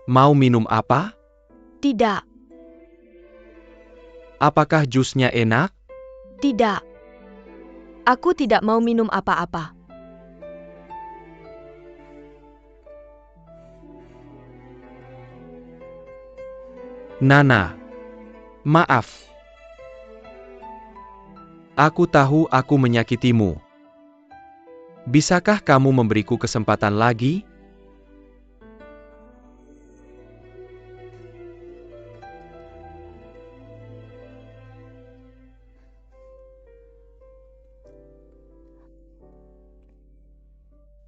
Mau minum apa? Tidak, Apakah jusnya enak? tidak. Aku tidak mau minum apa-apa. Nana, maaf. Aku tahu aku menyakitimu. Bisakah kamu memberiku kesempatan lagi?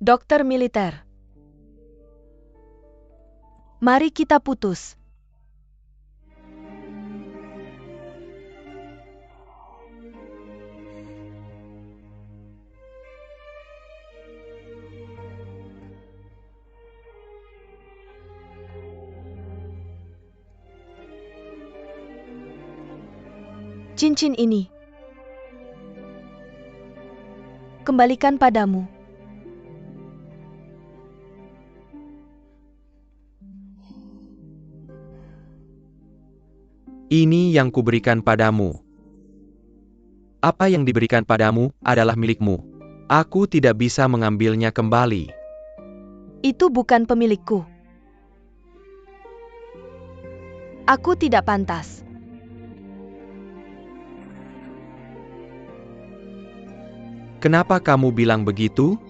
Dokter militer. Mari kita putus. Cincin ini kembalikan padamu. Ini yang kuberikan padamu. Apa yang diberikan padamu adalah milikmu. Aku tidak bisa mengambilnya kembali. Itu bukan pemilikku. Aku tidak pantas. Kenapa kamu bilang begitu?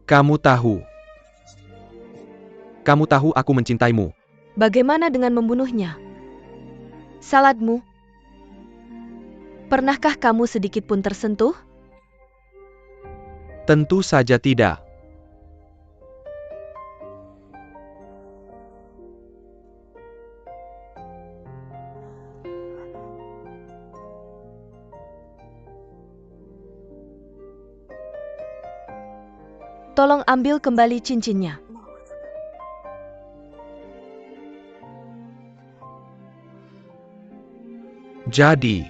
Kamu tahu. Kamu tahu aku mencintaimu. Bagaimana dengan membunuhnya? Saladmu. Pernahkah kamu sedikit pun tersentuh? Tentu saja tidak. Tolong ambil kembali cincinnya. Jadi,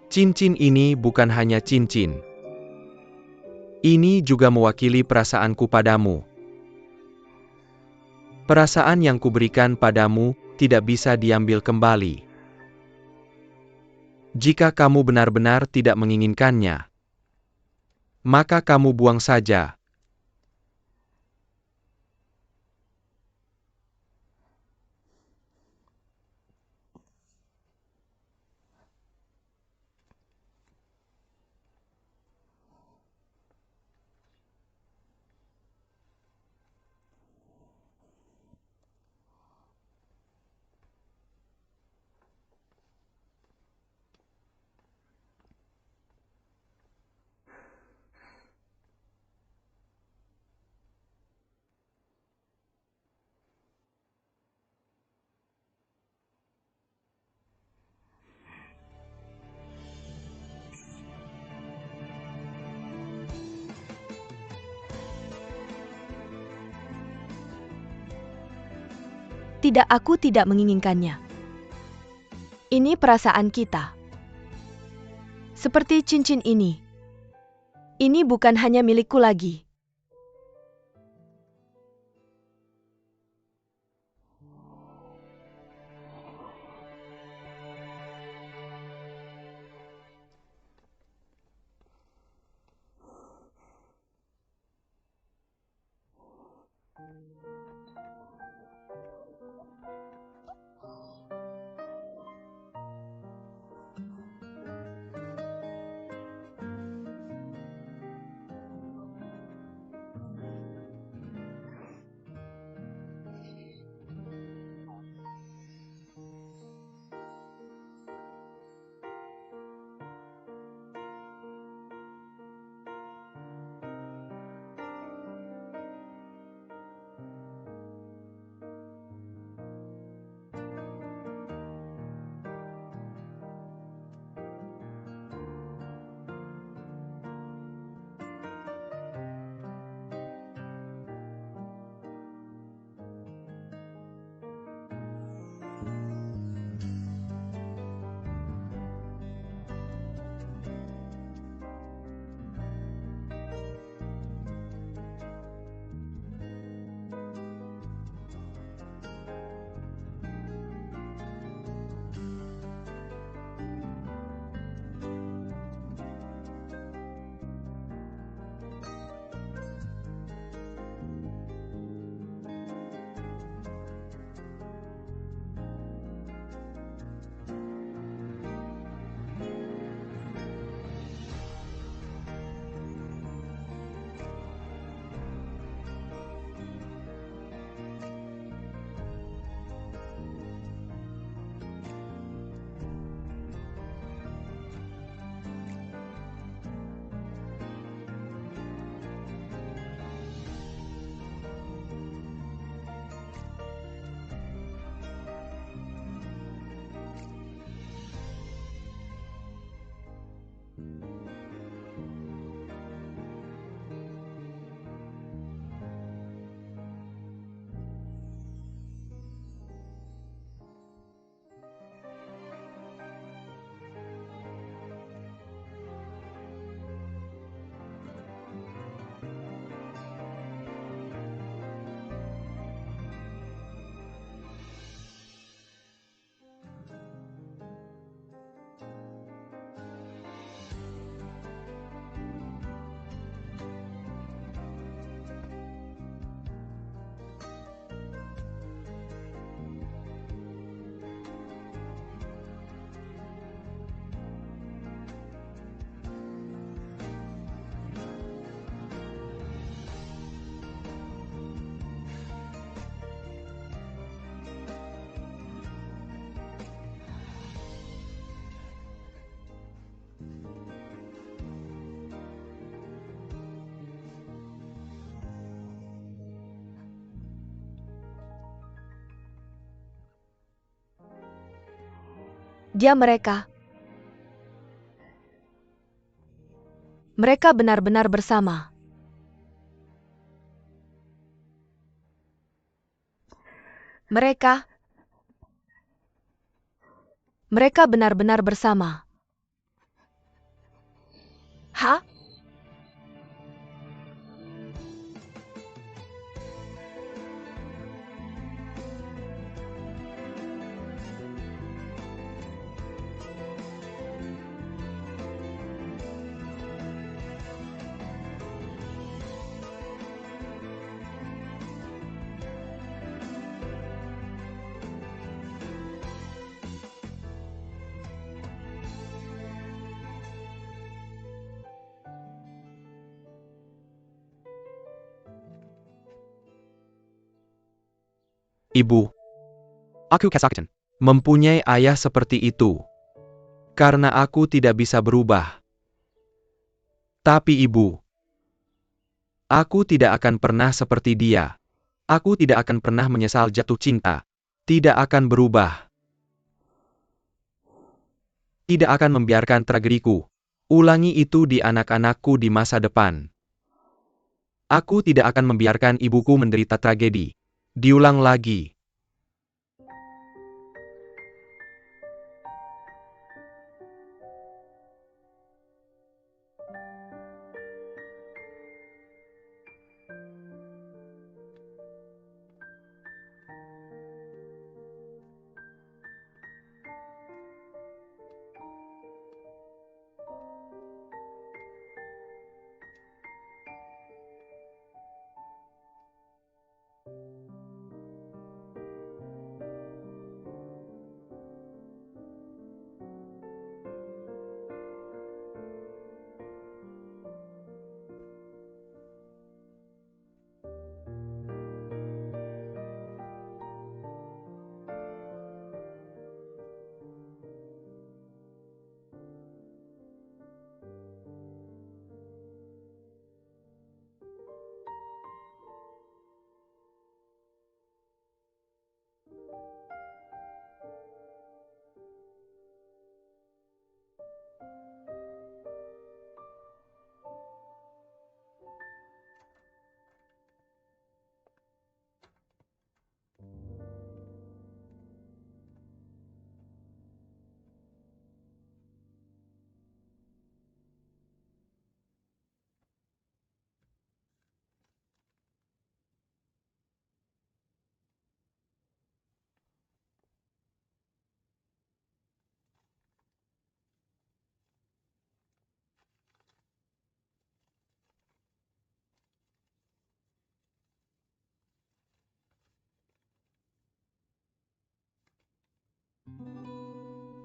cincin ini bukan hanya cincin. Ini juga mewakili perasaanku padamu. Perasaan yang kuberikan padamu tidak bisa diambil kembali. Jika kamu benar-benar tidak menginginkannya, maka kamu buang saja. Tidak, aku tidak menginginkannya. Ini perasaan kita. Seperti cincin ini. Ini bukan hanya milikku lagi. Dia mereka. Mereka benar-benar bersama. Mereka benar-benar bersama. Hah? Ibu, aku kesakitan mempunyai ayah seperti itu. Karena aku tidak bisa berubah. Tapi ibu, aku tidak akan pernah seperti dia. Aku tidak akan pernah menyesal jatuh cinta. Tidak akan berubah. Tidak akan membiarkan tragediku ulangi itu di anak-anakku di masa depan. Aku tidak akan membiarkan ibuku menderita tragedi diulang lagi.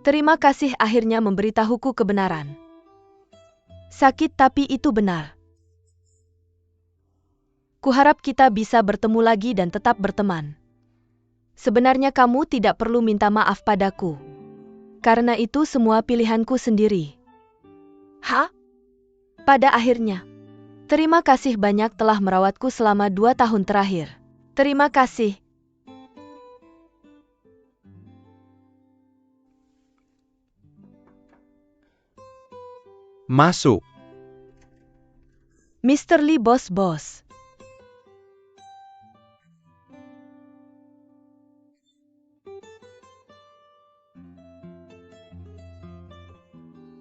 Terima kasih akhirnya memberitahuku kebenaran. Sakit tapi itu benar. Kuharap kita bisa bertemu lagi dan tetap berteman. Sebenarnya kamu tidak perlu minta maaf padaku. Karena itu semua pilihanku sendiri. Hah? Pada akhirnya. Terima kasih banyak telah merawatku selama 2 tahun terakhir. Terima kasih. Masuk. Mr. Lee, bos.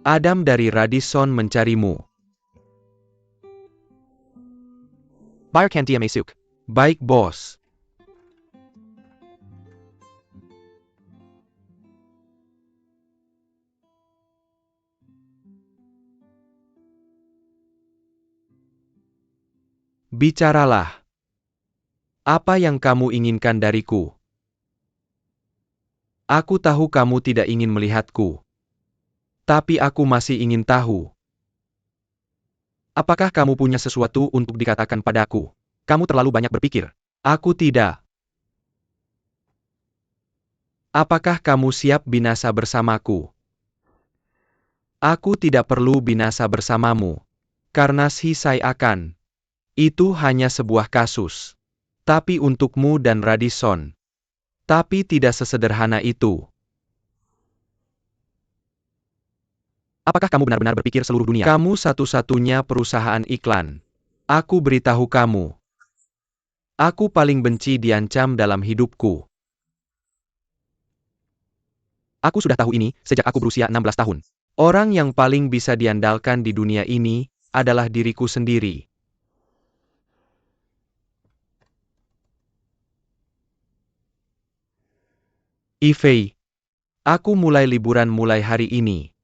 Adam dari Radisson mencarimu. Buyer can't dia masuk. Baik, bos. Bicaralah. Apa yang kamu inginkan dariku? Aku tahu kamu tidak ingin melihatku. Tapi aku masih ingin tahu. Apakah kamu punya sesuatu untuk dikatakan padaku? Kamu terlalu banyak berpikir. Aku tidak. Apakah kamu siap binasa bersamaku? Aku tidak perlu binasa bersamamu. Karena saya akan. Itu hanya sebuah kasus. Tapi untukmu dan Radisson. Tapi tidak sesederhana itu. Apakah kamu benar-benar berpikir seluruh dunia? Kamu satu-satunya perusahaan iklan. Aku beritahu kamu. Aku paling benci diancam dalam hidupku. Aku sudah tahu ini sejak aku berusia 16 tahun. Orang yang paling bisa diandalkan di dunia ini adalah diriku sendiri. Ivy, aku mulai liburan mulai hari ini.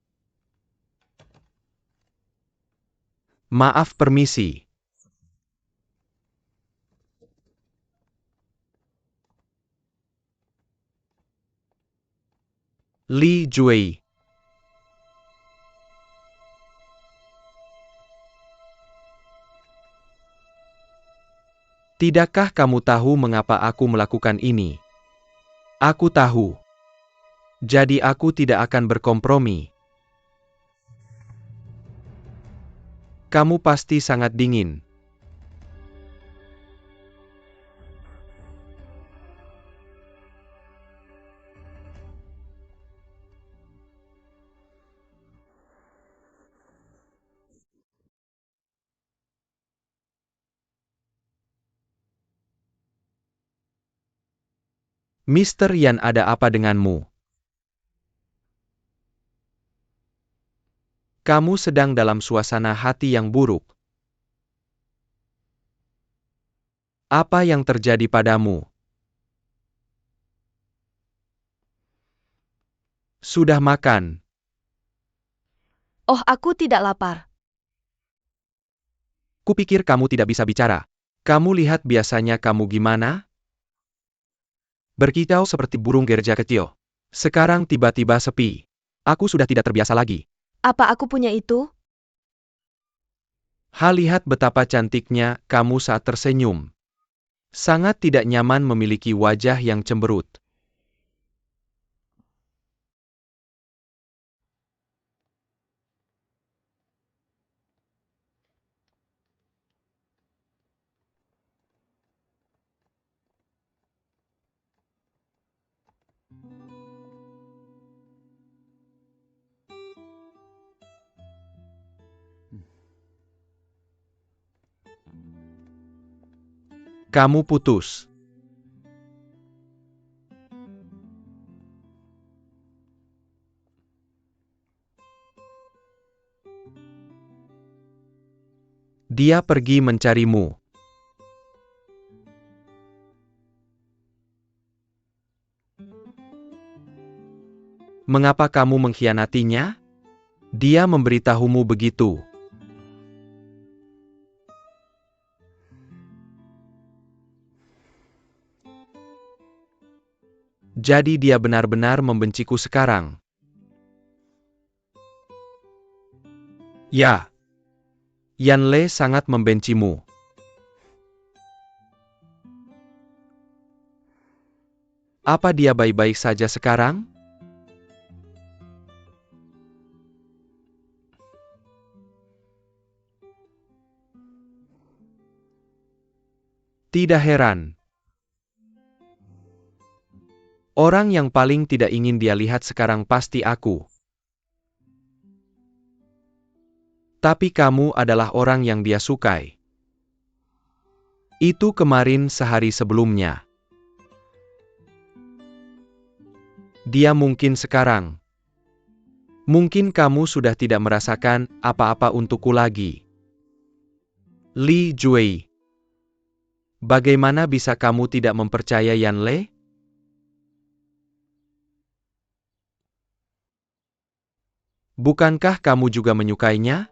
Maaf, permisi. Li Jui. Tidakkah kamu tahu mengapa aku melakukan ini? Aku tahu. Jadi aku tidak akan berkompromi. Kamu pasti sangat dingin. Mr. Yan, ada apa denganmu? Kamu sedang dalam suasana hati yang buruk. Apa yang terjadi padamu? Sudah makan? Oh, aku tidak lapar. Kupikir kamu tidak bisa bicara. Kamu lihat biasanya kamu gimana? Berkicau seperti burung gereja kecil. Sekarang tiba-tiba sepi. Aku sudah tidak terbiasa lagi. Apa aku punya itu? Lihat betapa cantiknya kamu saat tersenyum. Sangat tidak nyaman memiliki wajah yang cemberut. Kamu putus. Dia pergi mencarimu. Mengapa kamu mengkhianatinya? Dia memberitahumu begitu. Jadi dia benar-benar membenciku sekarang. Ya. Yan Le sangat membencimu. Apa dia baik-baik saja sekarang? Tidak heran. Orang yang paling tidak ingin dia lihat sekarang pasti aku. Tapi kamu adalah orang yang dia sukai. Itu kemarin sehari sebelumnya. Dia mungkin sekarang. Mungkin kamu sudah tidak merasakan apa-apa untukku lagi. Li Jui. Bagaimana bisa kamu tidak mempercaya Yan Le? Bukankah kamu juga menyukainya?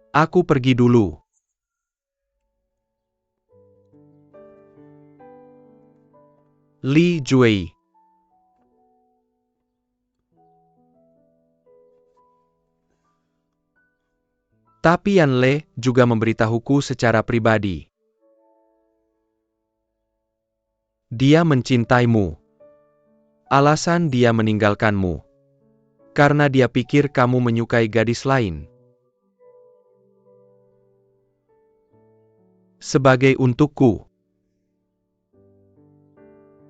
Aku pergi dulu. Li Jui. Tapi Yan Le juga memberitahuku secara pribadi. Dia mencintaimu. Alasan dia meninggalkanmu. Karena dia pikir kamu menyukai gadis lain. Sebagai untukku.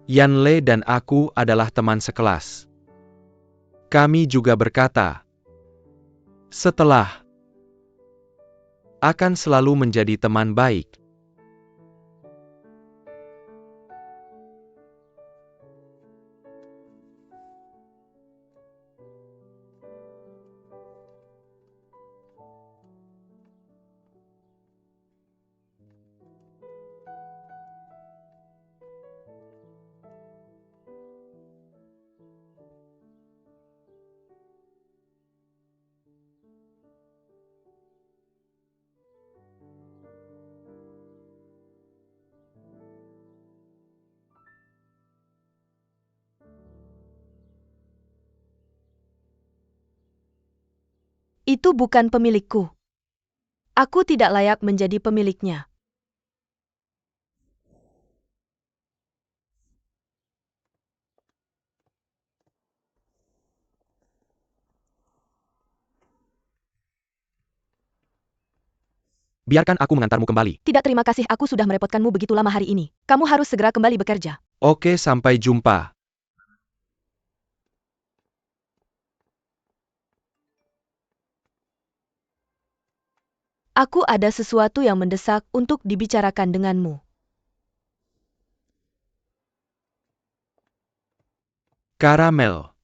Yan Le dan aku adalah teman sekelas. Kami juga berkata, setelah akan selalu menjadi teman baik. Itu bukan pemilikku. Aku tidak layak menjadi pemiliknya. Biarkan aku mengantarmu kembali. Tidak, terima kasih, aku sudah merepotkanmu begitu lama hari ini. Kamu harus segera kembali bekerja. Oke, sampai jumpa. Aku ada sesuatu yang mendesak untuk dibicarakan denganmu. Karamel.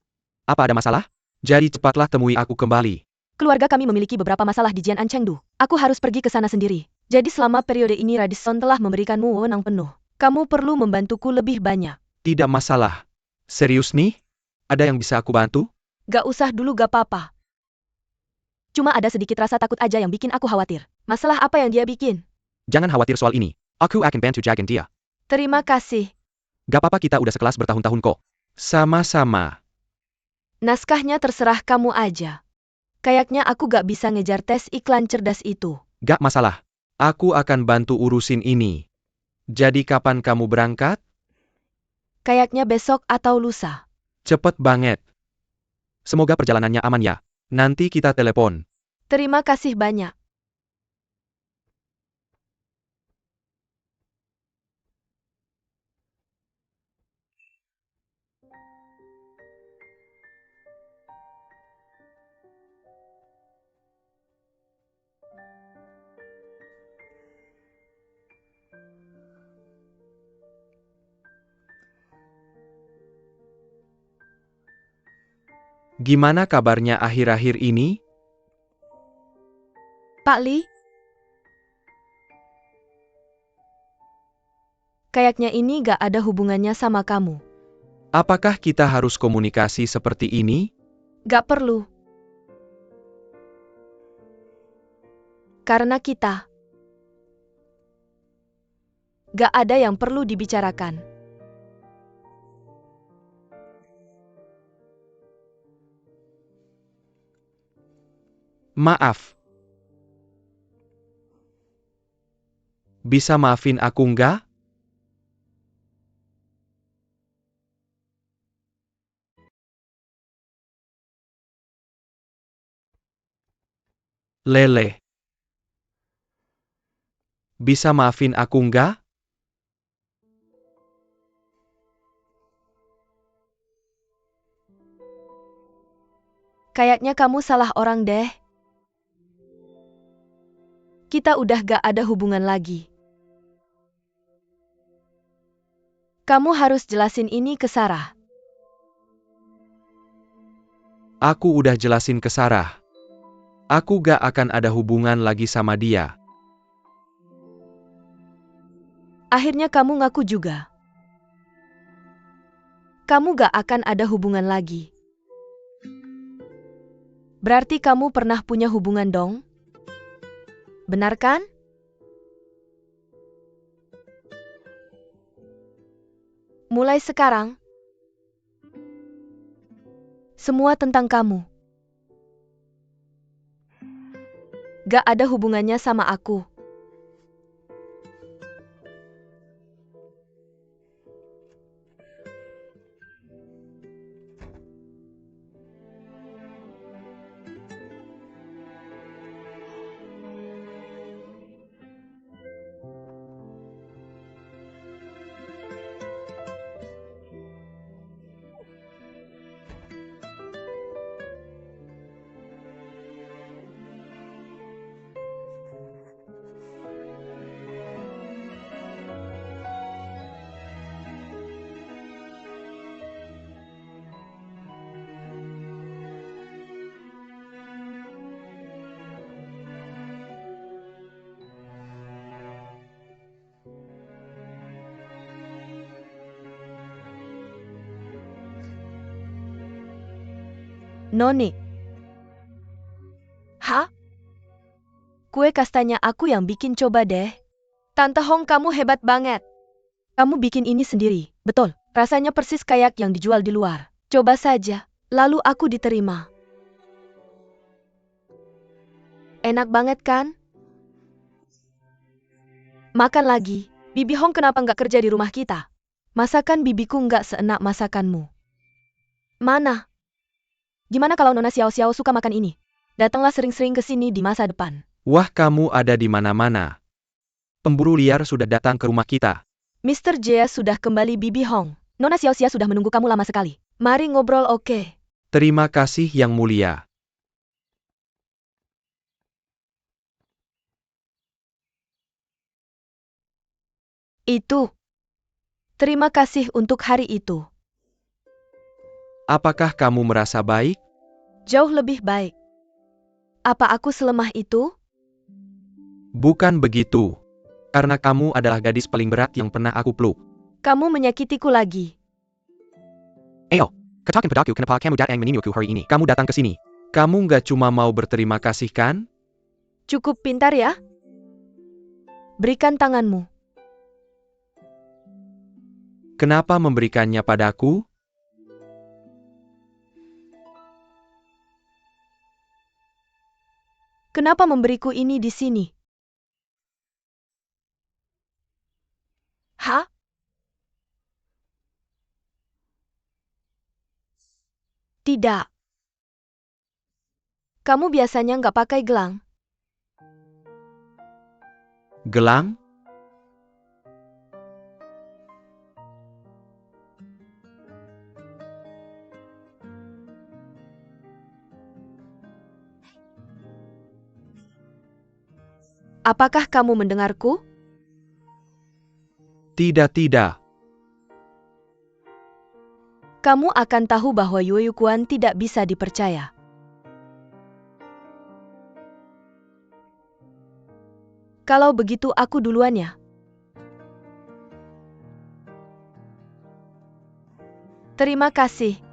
Apa ada masalah? Jadi cepatlah temui aku kembali. Keluarga kami memiliki beberapa masalah di Jian Chengdu. Aku harus pergi ke sana sendiri. Jadi selama periode ini Radisson telah memberikanmu wewenang penuh. Kamu perlu membantuku lebih banyak. Tidak masalah. Serius nih? Ada yang bisa aku bantu? Gak usah dulu, gak apa-apa. Cuma ada sedikit rasa takut aja yang bikin aku khawatir. Masalah apa yang dia bikin? Jangan khawatir soal ini. Aku akan bantu jagain dia. Terima kasih. Gak apa-apa, kita udah sekelas bertahun-tahun kok. Sama-sama. Naskahnya terserah kamu aja. Kayaknya aku gak bisa ngejar tes iklan cerdas itu. Gak masalah. Aku akan bantu urusin ini. Jadi kapan kamu berangkat? Kayaknya besok atau lusa. Cepet banget. Semoga perjalanannya aman ya. Nanti kita telepon. Terima kasih banyak. Gimana kabarnya akhir-akhir ini? Pak Li? Kayaknya ini gak ada hubungannya sama kamu. Apakah kita harus komunikasi seperti ini? Gak perlu. Karena kita gak ada yang perlu dibicarakan. Maaf. Bisa maafin aku nggak? Lele. Bisa maafin aku nggak? Kayaknya kamu salah orang deh. Kita udah gak ada hubungan lagi. Kamu harus jelasin ini ke Sarah. Aku udah jelasin ke Sarah. Aku gak akan ada hubungan lagi sama dia. Akhirnya kamu ngaku juga. Kamu gak akan ada hubungan lagi. Berarti kamu pernah punya hubungan dong? Benar kan? Mulai sekarang, semua tentang kamu. Gak ada hubungannya sama aku. Noni. Hah? Kue kastanya aku yang bikin, coba deh. Tante Hong, kamu hebat banget. Kamu bikin ini sendiri, betul. Rasanya persis kayak yang dijual di luar. Coba saja. Lalu aku diterima. Enak banget kan? Makan lagi. Bibi Hong kenapa nggak kerja di rumah kita? Masakan bibiku nggak seenak masakanmu. Mana? Gimana kalau Nona Xiao Xiao suka makan ini? Datanglah sering-sering ke sini di masa depan. Wah, kamu ada di mana-mana. Pemburu liar sudah datang ke rumah kita. Mr. Jia sudah kembali, Bibi Hong. Nona Xiao Xia sudah menunggu kamu lama sekali. Mari ngobrol, oke? Terima kasih Yang Mulia. Itu. Terima kasih untuk hari itu. Apakah kamu merasa baik? Jauh lebih baik. Apa aku selemah itu? Bukan begitu. Karena kamu adalah gadis paling berat yang pernah aku peluk. Kamu menyakitiku lagi. Ayo, katakan padaku kenapa kamu datang menemuku hari ini. Kamu datang ke sini. Kamu nggak cuma mau berterima kasih kan? Cukup pintar ya? Berikan tanganmu. Kenapa memberikannya padaku? Kenapa memberiku ini di sini? Hah? Tidak. Kamu biasanya nggak pakai gelang. Gelang? Apakah kamu mendengarku? Tidak. Kamu akan tahu bahwa Yoyukuan tidak bisa dipercaya. Kalau begitu aku duluan ya. Terima kasih.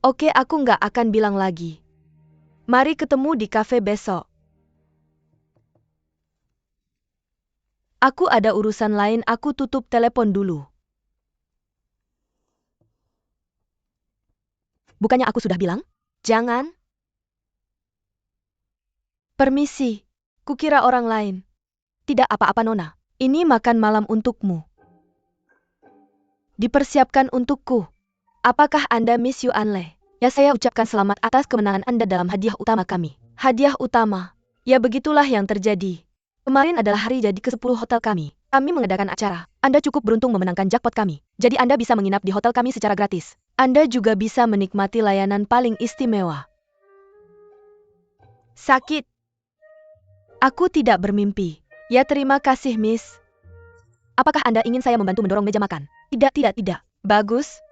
Oke, aku nggak akan bilang lagi. Mari ketemu di kafe besok. Aku ada urusan lain, aku tutup telepon dulu. Bukannya aku sudah bilang? Jangan. Permisi. Kukira orang lain. Tidak apa-apa, Nona. Ini makan malam untukmu. Dipersiapkan untukku. Apakah Anda Miss Yu Anle? Ya, saya ucapkan selamat atas kemenangan Anda dalam hadiah utama kami. Hadiah utama? Ya, begitulah yang terjadi. Kemarin adalah hari jadi ke-10 hotel kami. Kami mengadakan acara. Anda cukup beruntung memenangkan jackpot kami. Jadi Anda bisa menginap di hotel kami secara gratis. Anda juga bisa menikmati layanan paling istimewa. Sakit. Aku tidak bermimpi. Ya, terima kasih, Miss. Apakah Anda ingin saya membantu mendorong meja makan? Tidak, tidak, tidak. Bagus.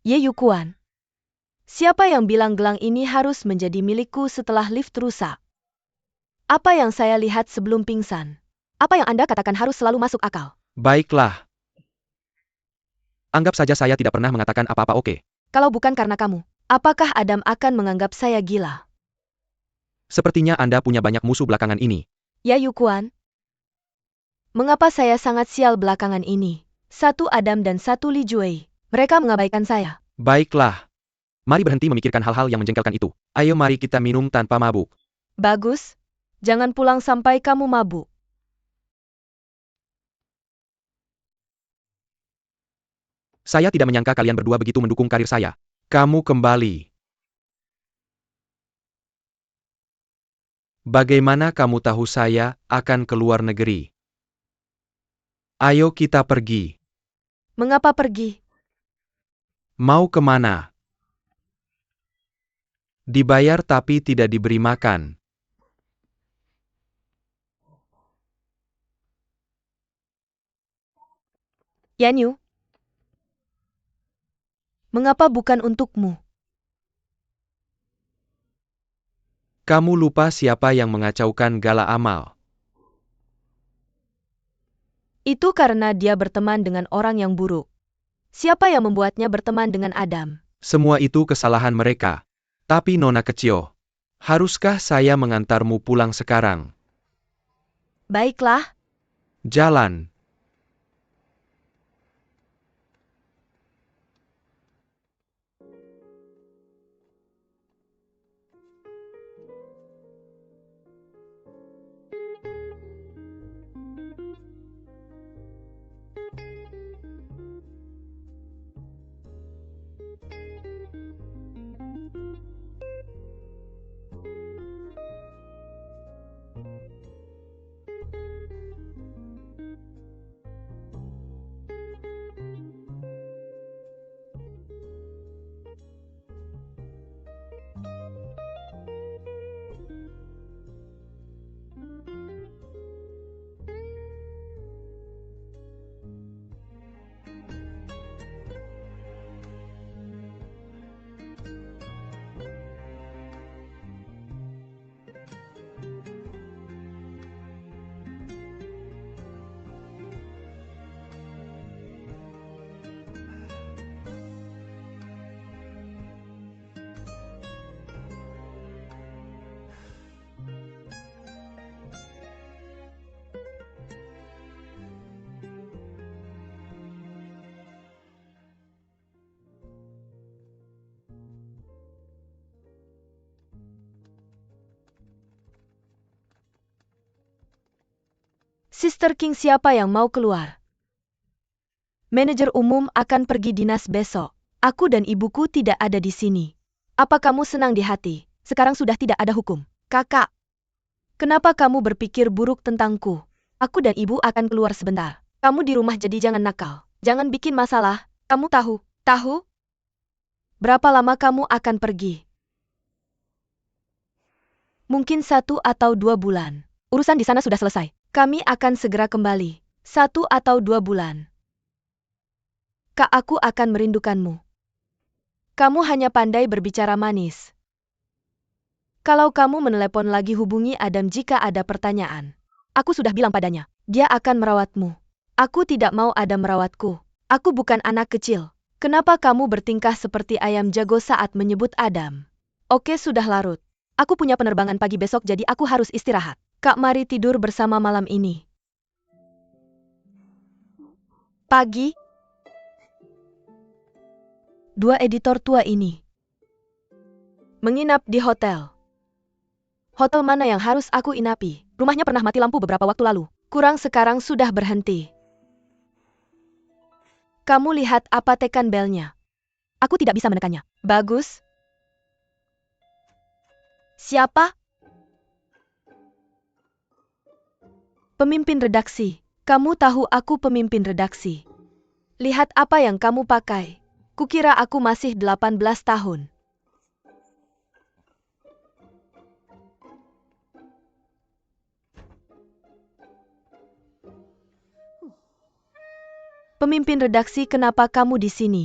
Ye Yukuan. Siapa yang bilang gelang ini harus menjadi milikku setelah lift rusak? Apa yang saya lihat sebelum pingsan? Apa yang Anda katakan harus selalu masuk akal? Baiklah. Anggap saja saya tidak pernah mengatakan apa-apa, oke? Kalau bukan karena kamu, apakah Adam akan menganggap saya gila? Sepertinya Anda punya banyak musuh belakangan ini. Ya Yukuan. Mengapa saya sangat sial belakangan ini? Satu Adam dan satu Li Jue. Mereka mengabaikan saya. Baiklah. Mari berhenti memikirkan hal-hal yang menjengkelkan itu. Ayo mari kita minum tanpa mabuk. Bagus. Jangan pulang sampai kamu mabuk. Saya tidak menyangka kalian berdua begitu mendukung karir saya. Kamu kembali. Bagaimana kamu tahu saya akan ke luar negeri? Ayo kita pergi. Mengapa pergi? Mau kemana? Dibayar tapi tidak diberi makan. Yanyu. Mengapa bukan untukmu? Kamu lupa siapa yang mengacaukan gala amal. Itu karena dia berteman dengan orang yang buruk. Siapa yang membuatnya berteman dengan Adam? Semua itu kesalahan mereka. Tapi Nona kecil, haruskah saya mengantarmu pulang sekarang? Baiklah. Jalan. Sister King, siapa yang mau keluar? Manajer umum akan pergi dinas besok. Aku dan ibuku tidak ada di sini. Apa kamu senang di hati? Sekarang sudah tidak ada hukum. Kakak, kenapa kamu berpikir buruk tentangku? Aku dan ibu akan keluar sebentar. Kamu di rumah jadi jangan nakal. Jangan bikin masalah. Kamu tahu? Tahu? Berapa lama kamu akan pergi? Mungkin 1 atau 2 bulan. Urusan di sana sudah selesai. Kami akan segera kembali. 1 atau 2 bulan. Kak, aku akan merindukanmu. Kamu hanya pandai berbicara manis. Kalau kamu menelepon lagi hubungi Adam jika ada pertanyaan. Aku sudah bilang padanya, dia akan merawatmu. Aku tidak mau Adam merawatku. Aku bukan anak kecil. Kenapa kamu bertingkah seperti ayam jago saat menyebut Adam? Oke, sudah larut. Aku punya penerbangan pagi besok jadi aku harus istirahat. Kak, mari tidur bersama malam ini. Pagi. Dua editor tua ini menginap di hotel. Hotel mana yang harus aku inapi? Rumahnya pernah mati lampu beberapa waktu lalu. Kurang sekarang sudah berhenti. Kamu lihat apa tekan belnya? Aku tidak bisa menekannya. Bagus. Siapa? Pemimpin redaksi. Kamu tahu aku pemimpin redaksi. Lihat apa yang kamu pakai. Kukira aku masih 18 tahun. Pemimpin redaksi, kenapa kamu di sini?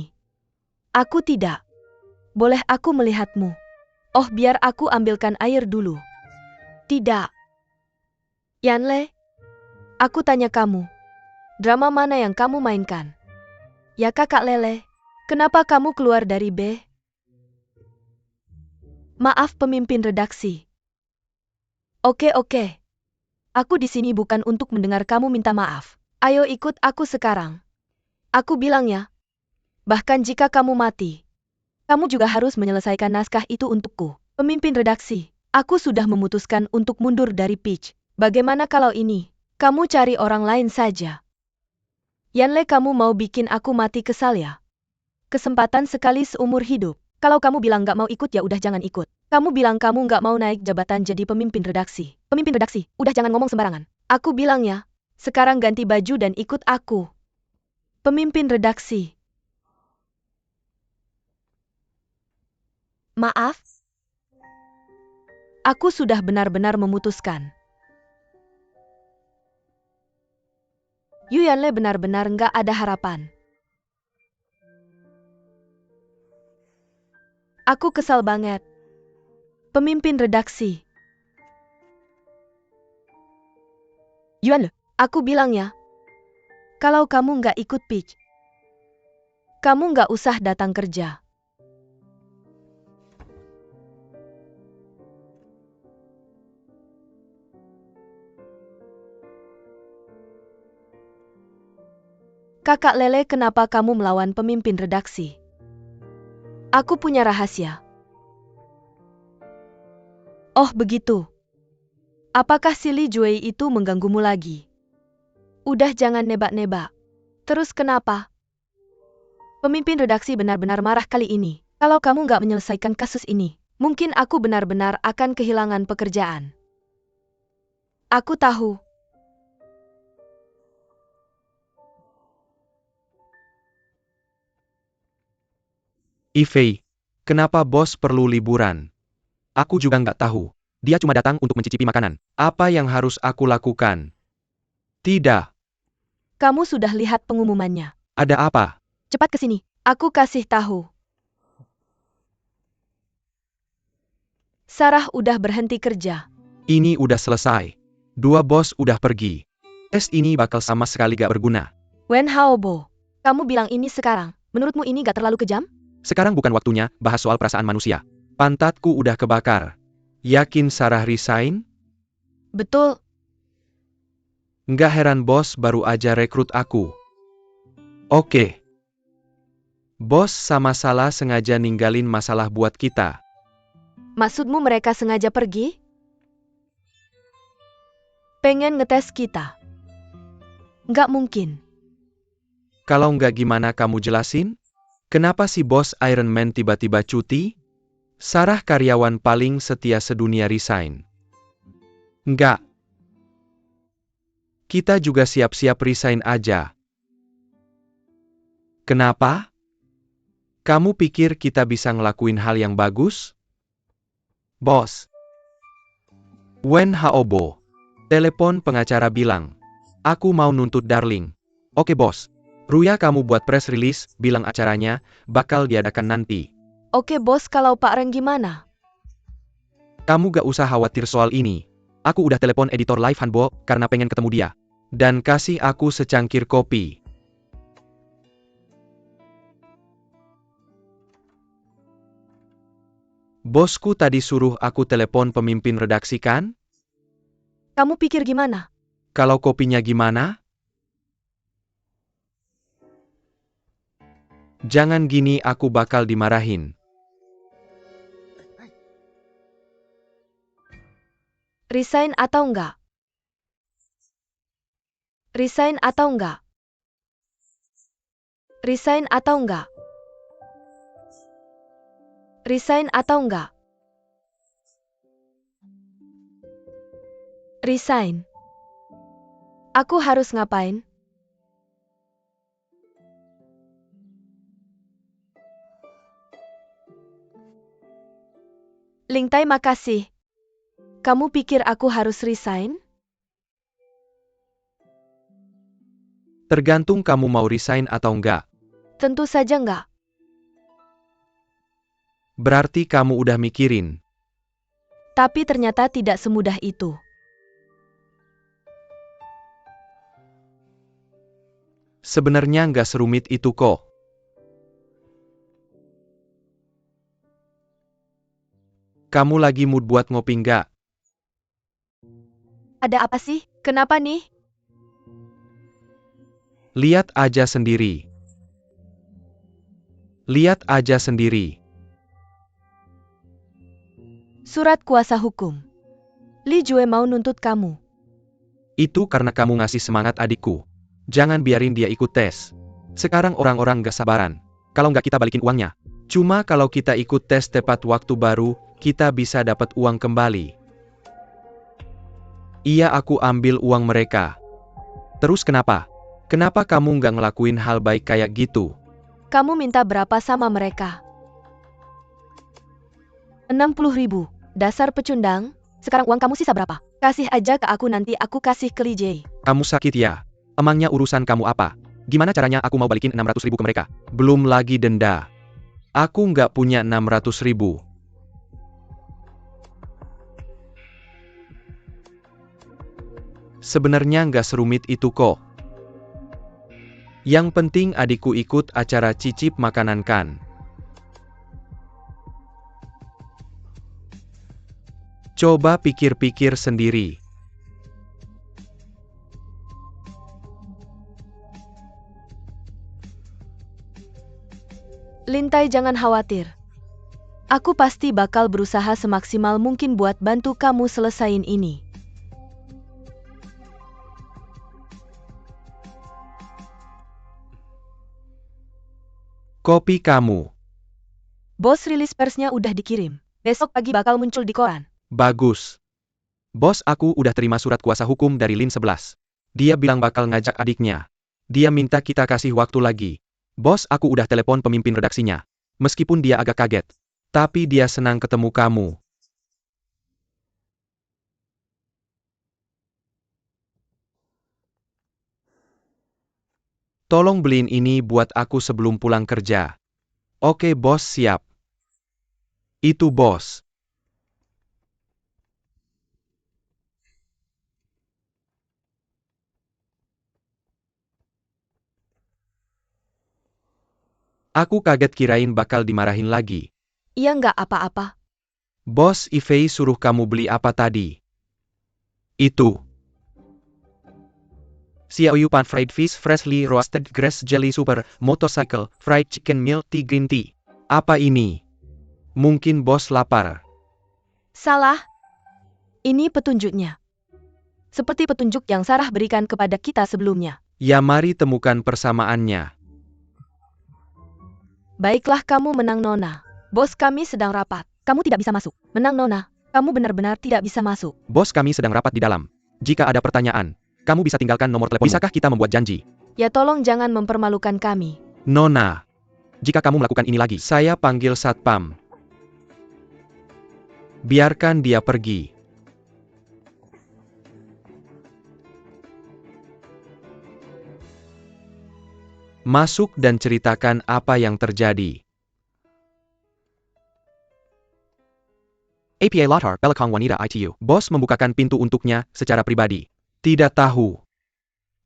Aku tidak. Boleh aku melihatmu? Oh, biar aku ambilkan air dulu. Tidak. Yanle, aku tanya kamu. Drama mana yang kamu mainkan? Ya Kakak Lele, kenapa kamu keluar dari B? Maaf pemimpin redaksi. Oke. Aku di sini bukan untuk mendengar kamu minta maaf. Ayo ikut aku sekarang. Aku bilang ya. Bahkan jika kamu mati, kamu juga harus menyelesaikan naskah itu untukku. Pemimpin redaksi, aku sudah memutuskan untuk mundur dari Pitch. Bagaimana kalau ini? Kamu cari orang lain saja. Yanle, kamu mau bikin aku mati kesal ya? Kesempatan sekali seumur hidup. Kalau kamu bilang gak mau ikut ya udah jangan ikut. Kamu bilang kamu gak mau naik jabatan jadi pemimpin redaksi. Pemimpin redaksi, udah jangan ngomong sembarangan. Aku bilang ya, sekarang ganti baju dan ikut aku. Pemimpin redaksi. Maaf. Aku sudah benar-benar memutuskan. Yu Yanle benar-benar nggak ada harapan. Aku kesal banget. Pemimpin redaksi. Yuanle, aku bilang ya. Kalau kamu nggak ikut pitch, kamu nggak usah datang kerja. Kakak Lele, kenapa kamu melawan pemimpin redaksi? Aku punya rahasia. Oh begitu. Apakah si Li Jue itu mengganggumu lagi? Udah jangan nebak-nebak. Terus kenapa? Pemimpin redaksi benar-benar marah kali ini. Kalau kamu nggak menyelesaikan kasus ini, mungkin aku benar-benar akan kehilangan pekerjaan. Aku tahu. Ifei, kenapa bos perlu liburan? Aku juga nggak tahu. Dia cuma datang untuk mencicipi makanan. Apa yang harus aku lakukan? Tidak. Kamu sudah lihat pengumumannya. Ada apa? Cepat ke sini. Aku kasih tahu. Sarah udah berhenti kerja. Ini udah selesai. Dua bos udah pergi. Tes ini bakal sama sekali gak berguna. Wen Haobo, kamu bilang ini sekarang. Menurutmu ini gak terlalu kejam? Sekarang bukan waktunya bahas soal perasaan manusia. Pantatku udah kebakar. Yakin Sarah resign? Betul. Nggak heran bos baru aja rekrut aku. Oke. Bos sama salah sengaja ninggalin masalah buat kita. Maksudmu mereka sengaja pergi? Pengen ngetes kita? Nggak mungkin. Kalau nggak gimana kamu jelasin? Kenapa si bos Iron Man tiba-tiba cuti? Sarah karyawan paling setia sedunia resign. Nggak. Kita juga siap-siap resign aja. Kenapa? Kamu pikir kita bisa ngelakuin hal yang bagus? Bos. Wen Haobo. Telepon pengacara bilang. Aku mau nuntut Darling. Oke bos. Ruya kamu buat press release, bilang acaranya bakal diadakan nanti. Oke bos, kalau Pak Reng gimana? Kamu gak usah khawatir soal ini. Aku udah telepon editor live Hanbo karena pengen ketemu dia. Dan kasih aku secangkir kopi. Bosku tadi suruh aku telepon pemimpin redaksi kan? Kamu pikir gimana? Kalau kopinya gimana? Jangan gini, aku bakal dimarahin. Resign atau enggak? Resign atau enggak? Resign atau enggak? Resign atau enggak? Resign. Aku harus ngapain? Lingtai, makasih. Kamu pikir aku harus resign? Tergantung kamu mau resign atau enggak. Tentu saja enggak. Berarti kamu udah mikirin. Tapi ternyata tidak semudah itu. Sebenarnya nggak serumit itu kok. Kamu lagi mood buat ngopi nggak? Ada apa sih? Kenapa nih? Lihat aja sendiri. Lihat aja sendiri. Surat kuasa hukum. Li Jue mau nuntut kamu. Itu karena kamu ngasih semangat adikku. Jangan biarin dia ikut tes. Sekarang orang-orang nggak sabaran. Kalau nggak kita balikin uangnya. Cuma kalau kita ikut tes tepat waktu baru, kita bisa dapat uang kembali. Iya, aku ambil uang mereka. Terus kenapa? Kenapa kamu nggak ngelakuin hal baik kayak gitu? Kamu minta berapa sama mereka? 60.000. Dasar pecundang. Sekarang uang kamu sisa berapa? Kasih aja ke aku, nanti aku kasih ke Li Jie. Kamu sakit ya? Emangnya urusan kamu apa? Gimana caranya aku mau balikin 600.000 ke mereka? Belum lagi denda. Aku nggak punya 600.000. Sebenarnya nggak serumit itu kok. Yang penting adikku ikut acara cicip makanan kan. Coba pikir-pikir sendiri. Lintai, jangan khawatir. Aku pasti bakal berusaha semaksimal mungkin buat bantu kamu selesain ini. Kopi kamu. Bos, rilis persnya udah dikirim. Besok pagi bakal muncul di koran. Bagus. Bos, aku udah terima surat kuasa hukum dari Lin 11. Dia bilang bakal ngajak adiknya. Dia minta kita kasih waktu lagi. Bos, aku udah telepon pemimpin redaksinya. Meskipun dia agak kaget. Tapi dia senang ketemu kamu. Tolong beliin ini buat aku sebelum pulang kerja. Oke bos, siap. Itu bos. Aku kaget kirain bakal dimarahin lagi. Iya, nggak apa-apa. Bos, Ivey suruh kamu beli apa tadi? Itu. Xiaoyu pan fried fish freshly roasted grass jelly super motorcycle fried chicken milk tea green tea. Apa ini? Mungkin bos lapar. Salah. Ini petunjuknya. Seperti petunjuk yang Sarah berikan kepada kita sebelumnya. Ya, mari temukan persamaannya. Baiklah, kamu menang, Nona. Bos kami sedang rapat. Kamu tidak bisa masuk. Menang, Nona. Kamu benar-benar tidak bisa masuk. Bos kami sedang rapat di dalam. Jika ada pertanyaan, kamu bisa tinggalkan nomor telepon. Bisakah kita membuat janji? Ya, tolong jangan mempermalukan kami. Nona, jika kamu melakukan ini lagi, saya panggil satpam. Biarkan dia pergi. Masuk dan ceritakan apa yang terjadi. APA latar belakang wanita itu. Bos membukakan pintu untuknya secara pribadi. Tidak tahu.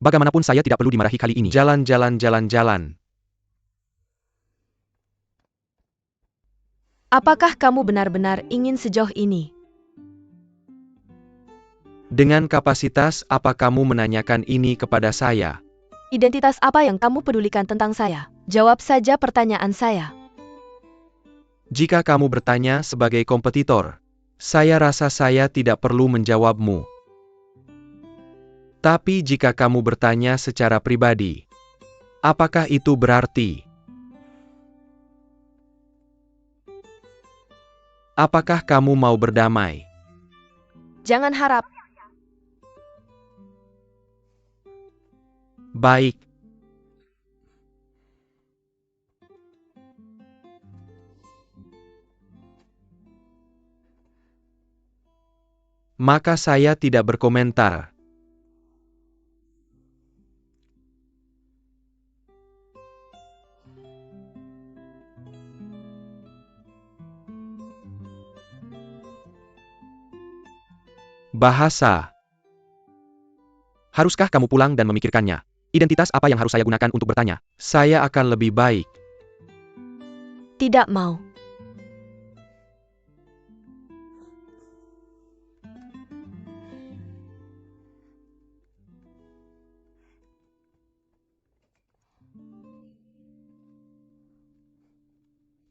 Bagaimanapun saya tidak perlu dimarahi kali ini. Jalan-jalan. Apakah kamu benar-benar ingin sejauh ini? Dengan kapasitas apa kamu menanyakan ini kepada saya? Identitas apa yang kamu pedulikan tentang saya? Jawab saja pertanyaan saya. Jika kamu bertanya sebagai kompetitor, saya rasa saya tidak perlu menjawabmu. Tapi jika kamu bertanya secara pribadi, apakah itu berarti? Apakah kamu mau berdamai? Jangan harap. Baik. Maka saya tidak berkomentar. Bahasa. Haruskah kamu pulang dan memikirkannya? Identitas apa yang harus saya gunakan untuk bertanya? Saya akan lebih baik. Tidak mau.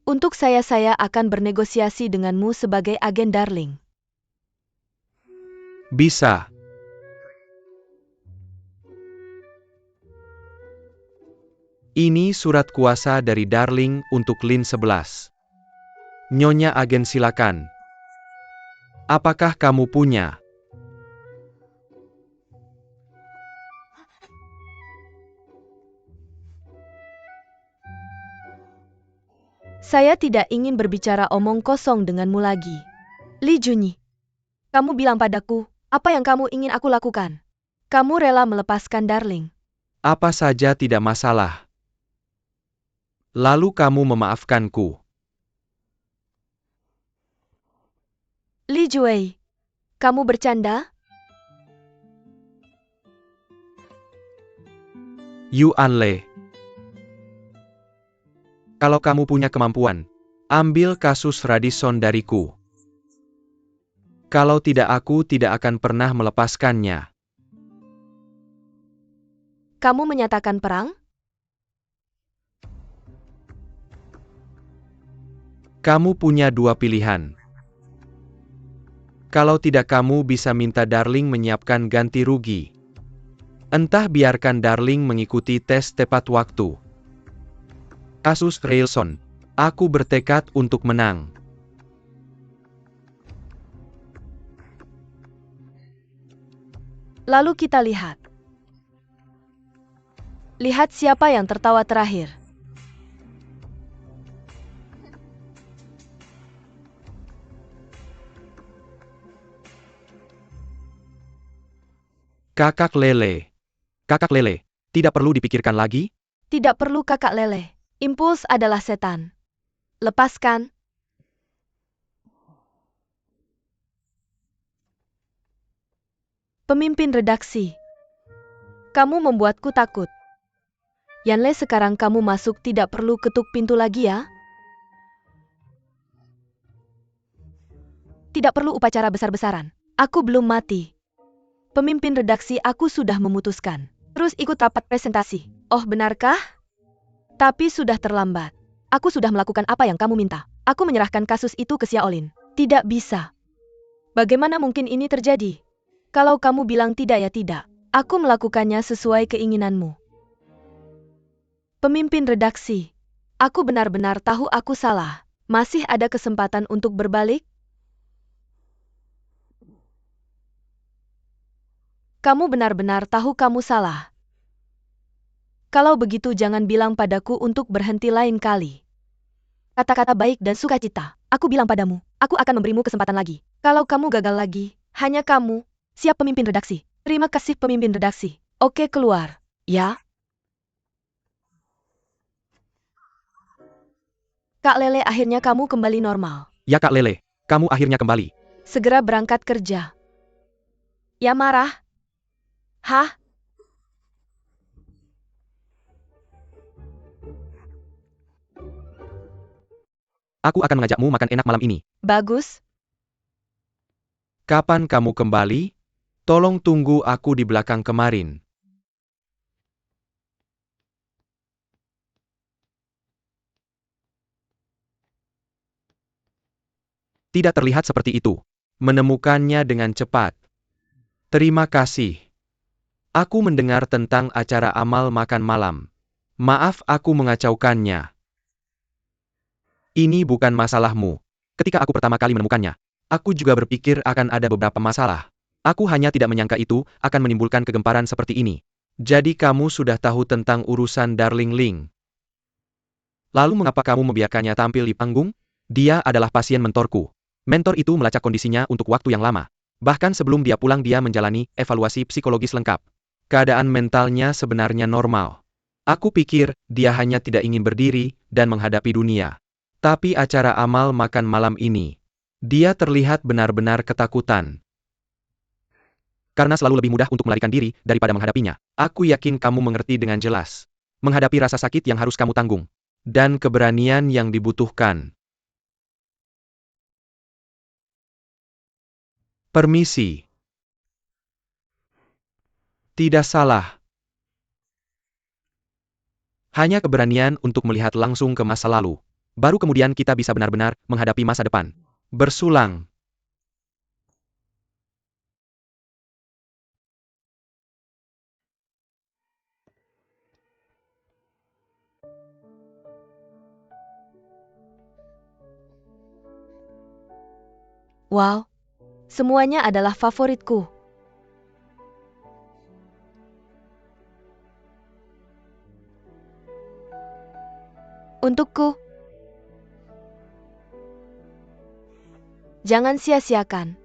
Untuk saya akan bernegosiasi denganmu sebagai agen Darling. Bisa. Ini surat kuasa dari Darling untuk Lin 11. Nyonya agen silakan. Apakah kamu punya? Saya tidak ingin berbicara omong kosong denganmu lagi. Li Junyi, kamu bilang padaku, apa yang kamu ingin aku lakukan? Kamu rela melepaskan Darling. Apa saja tidak masalah. Lalu kamu memaafkanku. Li Juwei, kamu bercanda? Yu Anle. Kalau kamu punya kemampuan, ambil kasus Radisson dariku. Kalau tidak, aku tidak akan pernah melepaskannya. Kamu menyatakan perang? Kamu punya dua pilihan. Kalau tidak, kamu bisa minta Darling menyiapkan ganti rugi. Entah biarkan Darling mengikuti tes tepat waktu. Kasus Railson, aku bertekad untuk menang. Lalu kita lihat. Lihat siapa yang tertawa terakhir. Kakak Lele. Kakak Lele, tidak perlu dipikirkan lagi? Tidak perlu kakak lele. Impuls adalah setan. Lepaskan. Pemimpin redaksi. Kamu membuatku takut. Yanle, sekarang kamu masuk, tidak perlu ketuk pintu lagi ya. Tidak perlu upacara besar-besaran. Aku belum mati. Pemimpin redaksi, aku sudah memutuskan. Terus ikut rapat presentasi. Oh, benarkah? Tapi sudah terlambat. Aku sudah melakukan apa yang kamu minta. Aku menyerahkan kasus itu ke Xiaolin. Tidak bisa. Bagaimana mungkin ini terjadi? Kalau kamu bilang tidak ya tidak. Aku melakukannya sesuai keinginanmu. Pemimpin redaksi. Aku benar-benar tahu aku salah. Masih ada kesempatan untuk berbalik? Kamu benar-benar tahu kamu salah. Kalau begitu jangan bilang padaku untuk berhenti lain kali. Kata-kata baik dan sukacita. Aku bilang padamu, aku akan memberimu kesempatan lagi. Kalau kamu gagal lagi, hanya kamu. Siap, pemimpin redaksi. Terima kasih, pemimpin redaksi. Oke, keluar. Ya. Kak Lele, akhirnya kamu kembali normal. Ya Kak Lele, Kamu akhirnya kembali. Segera berangkat kerja. Ya marah? Hah? Aku akan mengajakmu makan enak malam ini. Bagus. Kapan kamu kembali? Tolong tunggu aku di belakang kemarin. Tidak terlihat seperti itu. Menemukannya dengan cepat. Terima kasih. Aku mendengar tentang acara amal makan malam. Maaf aku mengacaukannya. Ini bukan masalahmu. Ketika aku pertama kali menemukannya, aku juga berpikir akan ada beberapa masalah. Aku hanya tidak menyangka itu akan menimbulkan kegemparan seperti ini. Jadi kamu sudah tahu tentang urusan Darling Ling. Lalu mengapa kamu membiarkannya tampil di panggung? Dia adalah pasien mentorku. Mentor itu melacak kondisinya untuk waktu yang lama. Bahkan sebelum dia pulang dia menjalani evaluasi psikologis lengkap. Keadaan mentalnya sebenarnya normal. Aku pikir dia hanya tidak ingin berdiri dan menghadapi dunia. Tapi acara amal makan malam ini, dia terlihat benar-benar ketakutan. Karena selalu lebih mudah untuk melarikan diri daripada menghadapinya. Aku yakin kamu mengerti dengan jelas. Menghadapi rasa sakit yang harus kamu tanggung. Dan keberanian yang dibutuhkan. Permisi. Tidak salah. Hanya keberanian untuk melihat langsung ke masa lalu. Baru kemudian kita bisa benar-benar menghadapi masa depan. Bersulang. Wow. Semuanya adalah favoritku. Untukku. Jangan sia-siakan.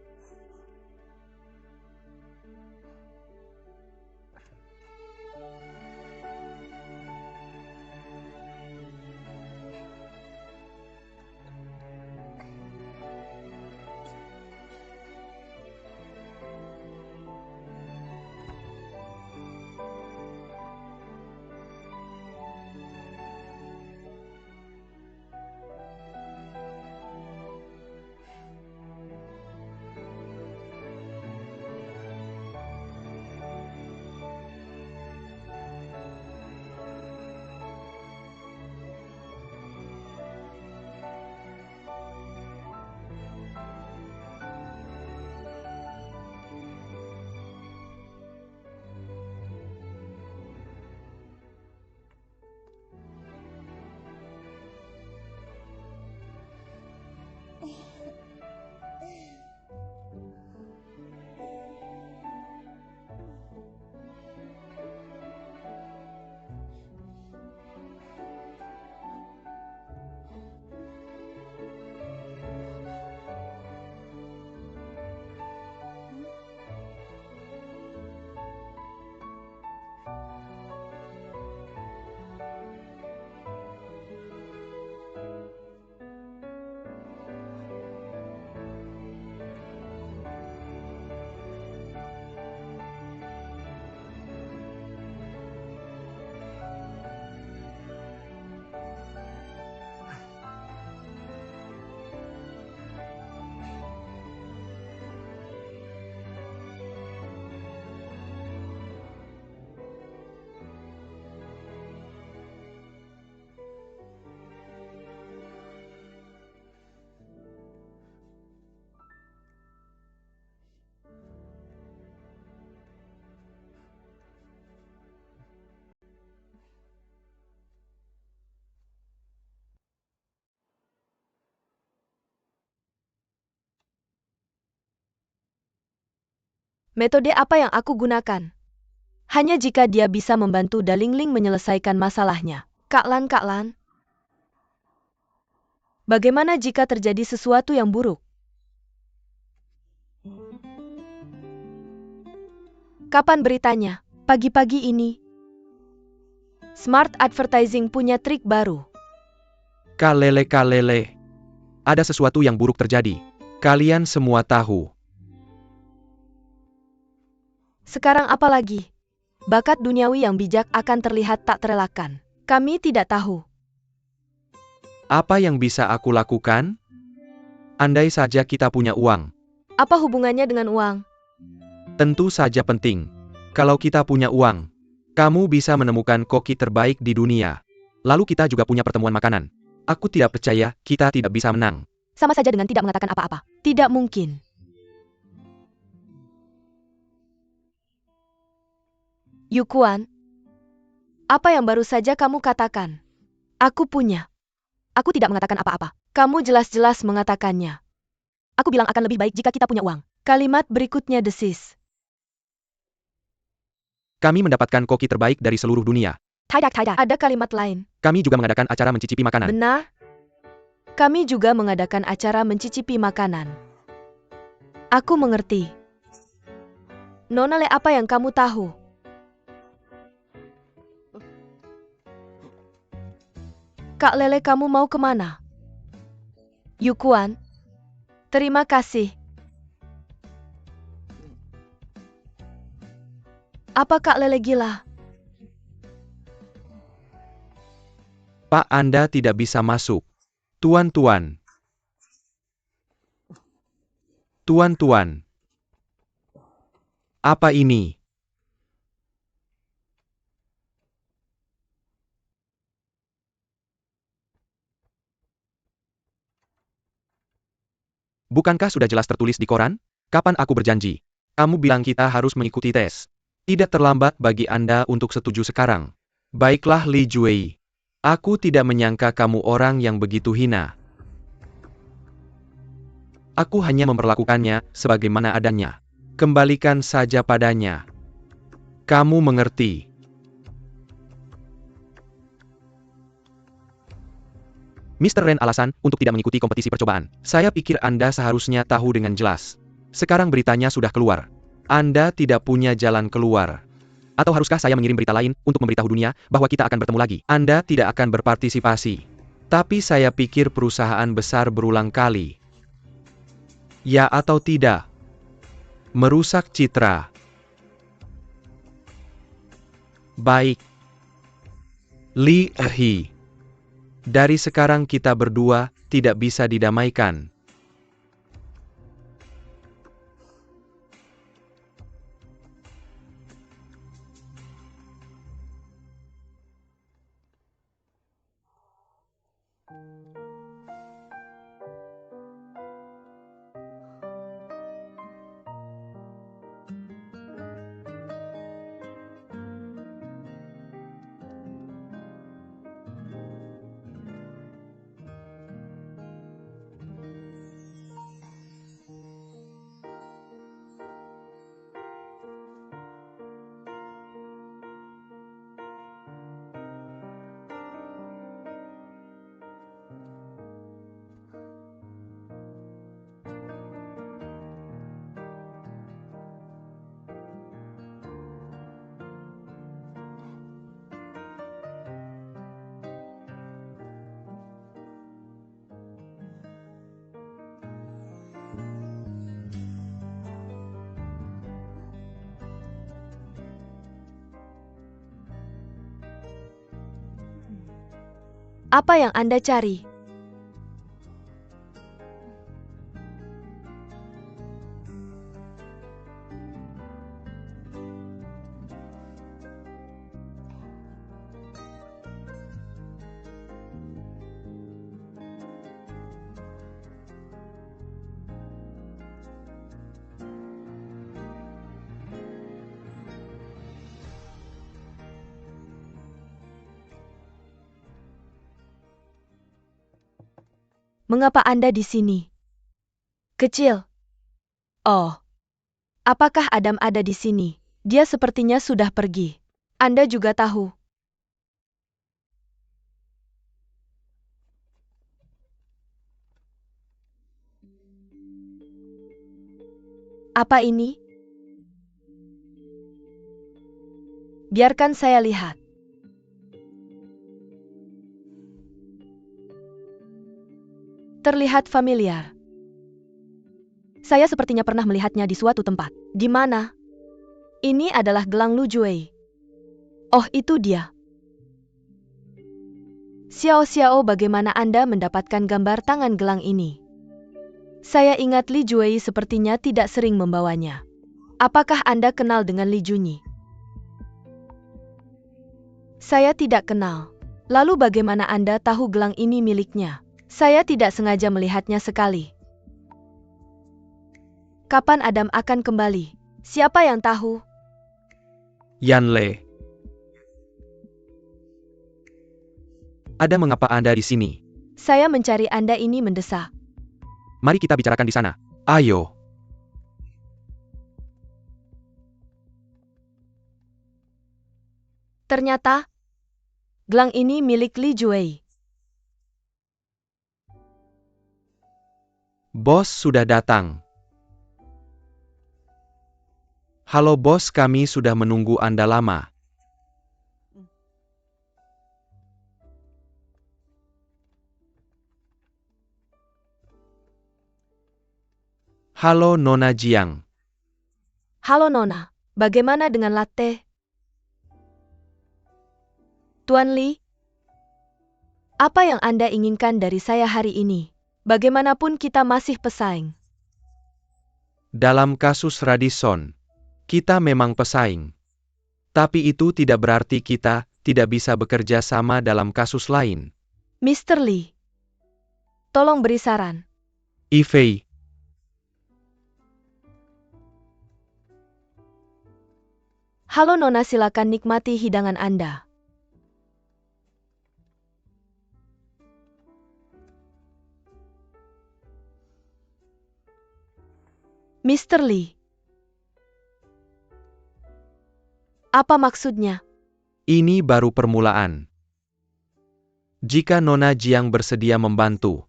Metode apa yang aku gunakan? Hanya jika dia bisa membantu Darling Ling menyelesaikan masalahnya. Kak Lan. Bagaimana jika terjadi sesuatu yang buruk? Kapan beritanya? Pagi-pagi ini. Smart Advertising punya trik baru. Kalele. Ada sesuatu yang buruk terjadi. Kalian semua tahu. Sekarang apa lagi? Bakat duniawi yang bijak akan terlihat tak terelakkan. Kami tidak tahu. Apa yang bisa aku lakukan? Andai saja kita punya uang. Apa hubungannya dengan uang? Tentu saja penting. Kalau kita punya uang, kamu bisa menemukan koki terbaik di dunia. Lalu kita juga punya pertemuan makanan. Aku tidak percaya kita tidak bisa menang. Sama saja dengan tidak mengatakan apa-apa. Tidak mungkin. Yukuan, apa yang baru saja kamu katakan? Aku punya. Aku tidak mengatakan apa-apa. Kamu jelas-jelas mengatakannya. Aku bilang akan lebih baik jika kita punya uang. Kalimat berikutnya desis. Kami mendapatkan koki terbaik dari seluruh dunia. Tidak. Ada kalimat lain. Kami juga mengadakan acara mencicipi makanan. Benar? Kami juga mengadakan acara mencicipi makanan. Aku mengerti. Nona Le, apa yang kamu tahu? Kak Lele, kamu mau kemana? Yukuan, terima kasih. Apa Kak Lele gila? Pak, Anda tidak bisa masuk. Tuan-tuan. Tuan-tuan. Apa ini? Bukankah sudah jelas tertulis di koran? Kapan aku berjanji? Kamu bilang kita harus mengikuti tes. Tidak terlambat bagi Anda untuk setuju sekarang. Baiklah Li Juei. Aku tidak menyangka kamu orang yang begitu hina. Aku hanya memperlakukannya sebagaimana adanya. Kembalikan saja padanya. Kamu mengerti. Mr. Ren alasan untuk tidak mengikuti kompetisi percobaan. Saya pikir Anda seharusnya tahu dengan jelas. Sekarang beritanya sudah keluar. Anda tidak punya jalan keluar. Atau haruskah saya mengirim berita lain untuk memberitahu dunia bahwa kita akan bertemu lagi? Anda tidak akan berpartisipasi. Tapi saya pikir perusahaan besar berulang kali. Ya atau tidak? Merusak citra. Baik. Li Ehi. Dari sekarang kita berdua tidak bisa didamaikan. Apa yang Anda cari? Mengapa Anda di sini? Kecil. Oh. Apakah Adam ada di sini? Dia sepertinya sudah pergi. Anda juga tahu. Apa ini? Biarkan saya lihat. Terlihat familiar. Saya sepertinya pernah melihatnya di suatu tempat. Di mana? Ini adalah gelang Lu Juwei. Oh, itu dia. Xiao Xiao, bagaimana Anda mendapatkan gambar tangan gelang ini? Saya ingat Li Juwei sepertinya tidak sering membawanya. Apakah Anda kenal dengan Li Junyi? Saya tidak kenal. Lalu bagaimana Anda tahu gelang ini miliknya? Saya tidak sengaja melihatnya sekali. Kapan Adam akan kembali? Siapa yang tahu? Yanle. Ada mengapa Anda di sini? Saya mencari Anda ini mendesak. Mari kita bicarakan di sana. Ayo. Ternyata, gelang ini milik Li Juwei. Bos sudah datang. Halo bos, kami sudah menunggu Anda lama. Halo Nona Jiang. Halo Nona, bagaimana dengan latte? Tuan Li, apa yang Anda inginkan dari saya hari ini? Bagaimanapun kita masih pesaing. Dalam kasus Radisson, kita memang pesaing. Tapi itu tidak berarti kita tidak bisa bekerja sama dalam kasus lain. Mr. Li, tolong beri saran. Ifei. Halo Nona, silakan nikmati hidangan Anda. Mr. Li, apa maksudnya? Ini baru permulaan. Jika Nona Jiang bersedia membantu,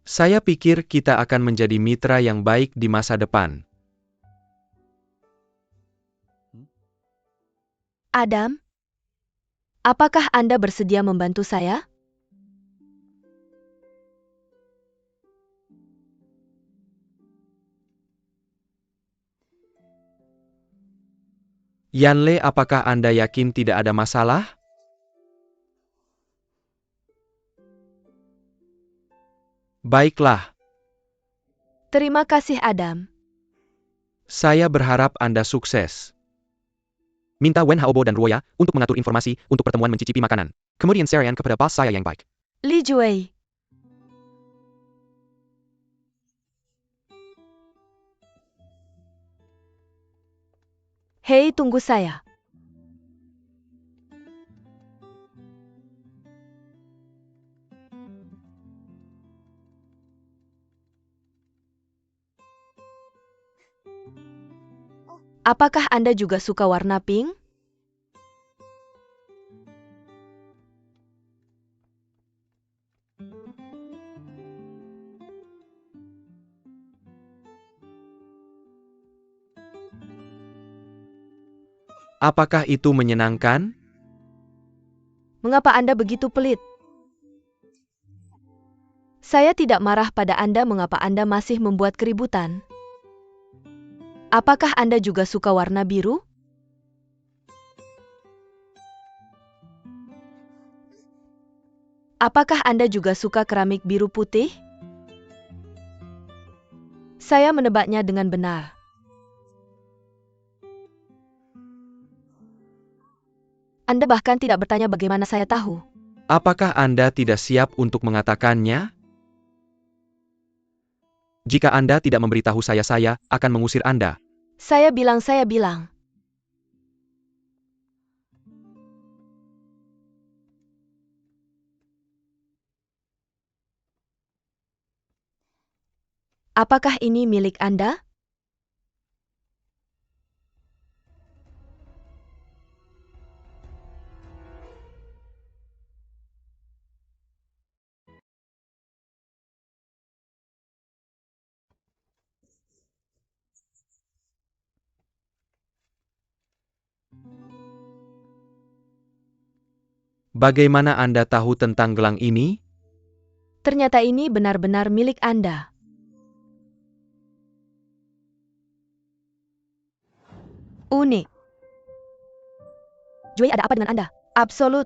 saya pikir kita akan menjadi mitra yang baik di masa depan. Adam, apakah Anda bersedia membantu saya? Yanle, apakah Anda yakin tidak ada masalah? Baiklah, Terima kasih Adam. saya berharap Anda sukses. Minta Wen Haobo dan Ruoya untuk mengatur informasi untuk pertemuan mencicipi makanan. Kemudian Serian kepada bos saya yang baik. Li Juwei. Hei, tunggu saya. Apakah Anda juga suka warna pink? Apakah itu menyenangkan? Mengapa Anda begitu pelit? Saya tidak marah pada Anda. Mengapa Anda masih membuat keributan? Apakah Anda juga suka warna biru? Apakah Anda juga suka keramik biru putih? Saya menebaknya dengan benar. Anda bahkan tidak bertanya bagaimana saya tahu. Apakah Anda tidak siap untuk mengatakannya? Jika Anda tidak memberitahu saya akan mengusir Anda. Saya bilang. Apakah ini milik Anda? Bagaimana Anda tahu tentang gelang ini? Ternyata ini benar-benar milik Anda. Unik. Jue, ada apa dengan Anda? Absolut.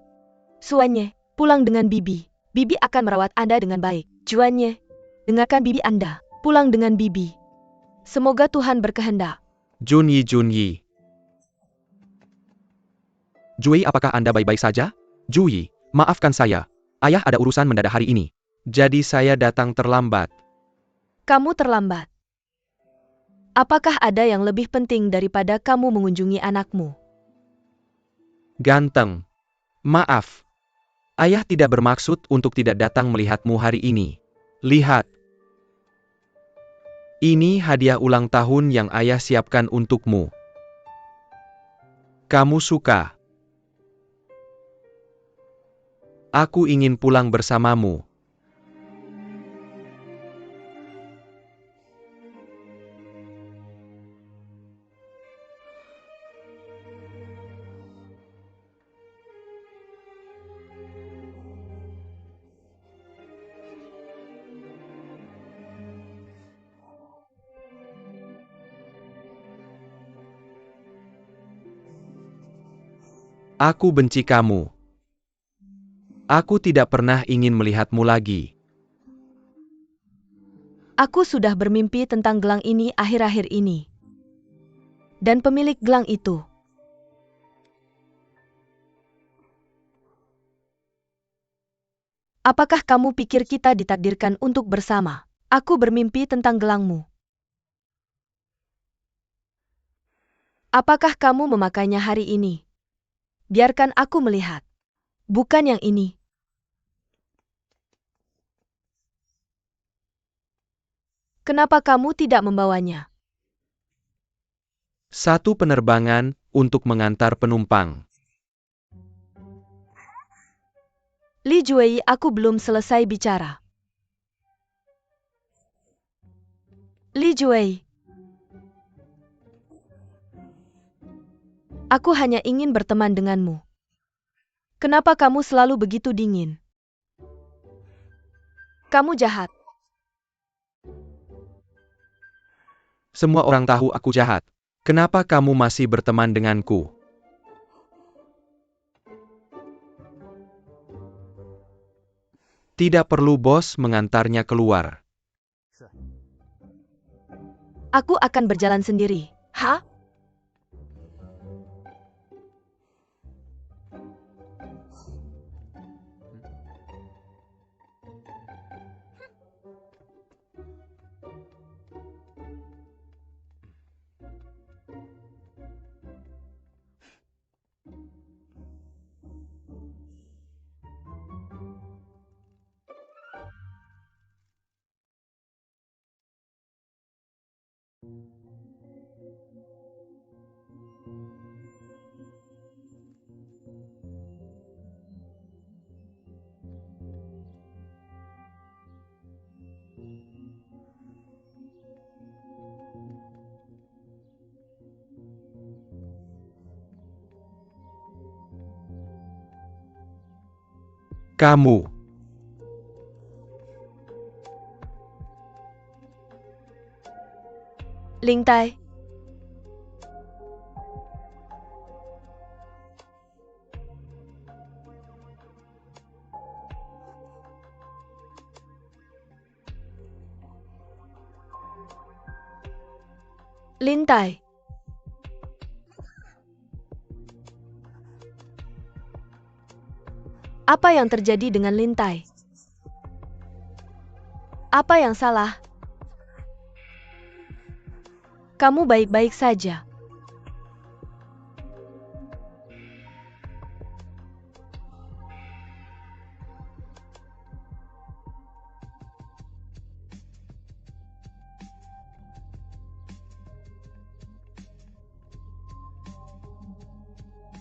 Suanye, pulang dengan Bibi. Bibi akan merawat Anda dengan baik. Juanye, dengarkan Bibi Anda. Pulang dengan Bibi. Semoga Tuhan berkehendak. Junyi. Jui, apakah Anda baik-baik saja? Jui, maafkan saya. Ayah ada urusan mendadak hari ini. Jadi saya datang terlambat. Kamu terlambat. Apakah ada yang lebih penting daripada kamu mengunjungi anakmu? Ganteng. Maaf. Ayah tidak bermaksud untuk tidak datang melihatmu hari ini. Lihat. Ini hadiah ulang tahun yang ayah siapkan untukmu. Kamu suka? Aku ingin pulang bersamamu. Aku benci kamu. Aku tidak pernah ingin melihatmu lagi. Aku sudah bermimpi tentang gelang ini akhir-akhir ini. Dan pemilik gelang itu. Apakah kamu pikir kita ditakdirkan untuk bersama? Aku bermimpi tentang gelangmu. Apakah kamu memakainya hari ini? Biarkan aku melihat. Bukan yang ini. Kenapa kamu tidak membawanya? Satu penerbangan untuk mengantar penumpang. Li Juei, aku belum selesai bicara. Li Juei. Aku hanya ingin berteman denganmu. Kenapa kamu selalu begitu dingin? Kamu jahat. Semua orang tahu aku jahat. Kenapa kamu masih berteman denganku? Tidak perlu bos mengantarnya keluar. Aku akan berjalan sendiri. Hah? Kamu. Ling Tai. Lin Tai. Apa yang terjadi dengan Lin Tai? Apa yang salah? Kamu baik-baik saja.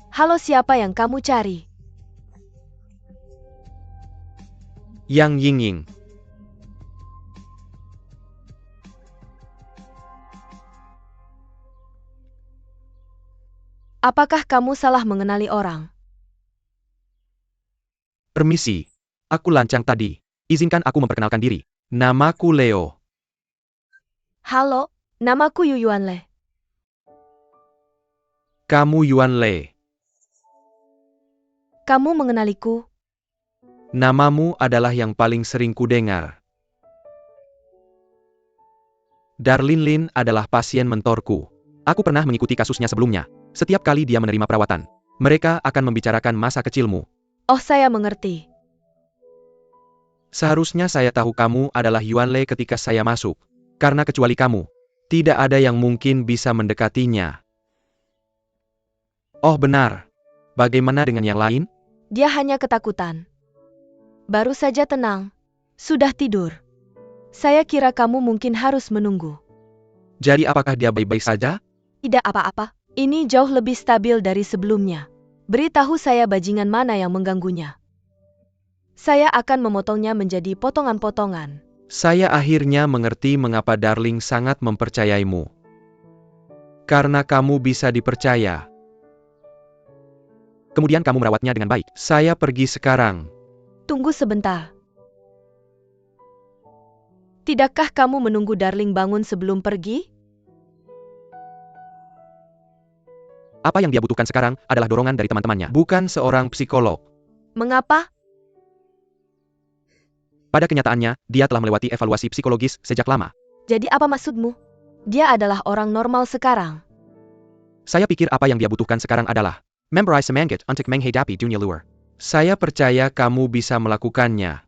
Halo, siapa yang kamu cari? Yang Yingying. Apakah kamu salah mengenali orang? Permisi. Aku lancang tadi. Izinkan aku memperkenalkan diri. Namaku Leo. Halo, namaku Yu Yuan Le. Kamu Yuan Lei. Kamu mengenaliku? Namamu adalah yang paling sering kudengar. Darlin Lin adalah pasien mentorku. Aku pernah mengikuti kasusnya sebelumnya. Setiap kali dia menerima perawatan, mereka akan membicarakan masa kecilmu. Oh, saya mengerti. Seharusnya saya tahu kamu adalah Yuan Lei ketika saya masuk. Karena kecuali kamu, tidak ada yang mungkin bisa mendekatinya. Oh benar. Bagaimana dengan yang lain? Dia hanya ketakutan. Baru saja tenang. Sudah tidur. Saya kira kamu mungkin harus menunggu. Jadi apakah dia baik-baik saja? Tidak apa-apa. Ini jauh lebih stabil dari sebelumnya. Beritahu saya bajingan mana yang mengganggunya. Saya akan memotongnya menjadi potongan-potongan. Saya akhirnya mengerti mengapa Darling sangat mempercayaimu. Karena kamu bisa dipercaya. Kemudian kamu merawatnya dengan baik. Saya pergi sekarang. Tunggu sebentar. Tidakkah kamu menunggu Darling bangun sebelum pergi? Apa yang dia butuhkan sekarang adalah dorongan dari teman-temannya, bukan seorang psikolog. Mengapa? Pada kenyataannya, dia telah melewati evaluasi psikologis sejak lama. Jadi apa maksudmu? Dia adalah orang normal sekarang. Saya pikir apa yang dia butuhkan sekarang adalah memorize semangat untuk menghadapi dunia luar. Saya percaya kamu bisa melakukannya.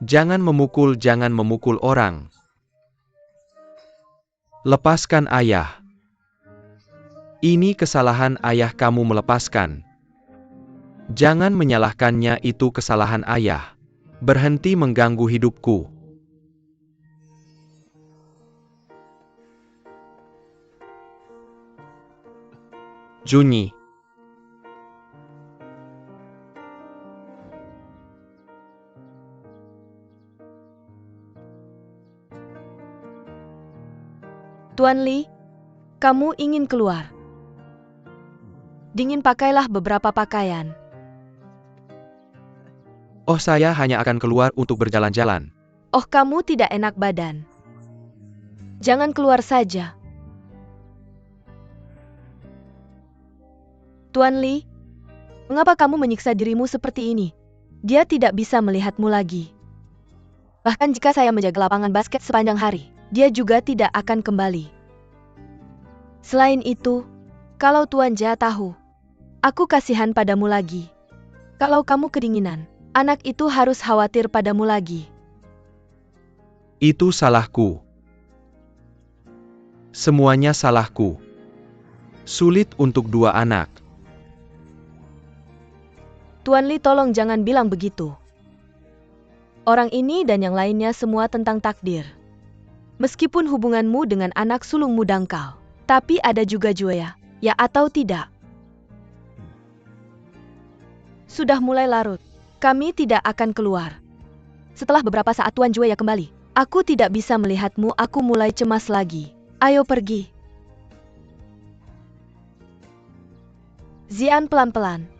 Jangan memukul orang. Lepaskan ayah. Ini kesalahan ayah kamu melepaskan. Jangan menyalahkannya, itu kesalahan ayah. Berhenti mengganggu hidupku. Junyi. Tuan Li, kamu ingin keluar. Dingin pakailah beberapa pakaian. Oh, saya hanya akan keluar untuk berjalan-jalan. Oh, kamu tidak enak badan. Jangan keluar saja. Tuan Li, mengapa kamu menyiksa dirimu seperti ini? Dia tidak bisa melihatmu lagi. Bahkan jika saya menjaga lapangan basket sepanjang hari, dia juga tidak akan kembali. Selain itu, kalau Tuan Ja tahu, aku kasihan padamu lagi. Kalau kamu kedinginan, anak itu harus khawatir padamu lagi. Itu salahku. Semuanya salahku. Sulit untuk dua anak. Tuan Li, tolong jangan bilang begitu. Orang ini dan yang lainnya semua tentang takdir. Meskipun hubunganmu dengan anak sulungmu dangkal, tapi ada juga Juaya, ya atau tidak? Sudah mulai larut. Kami tidak akan keluar. Setelah beberapa saat Tuan Juaya kembali, aku tidak bisa melihatmu, aku mulai cemas lagi. Ayo pergi. Zian pelan-pelan.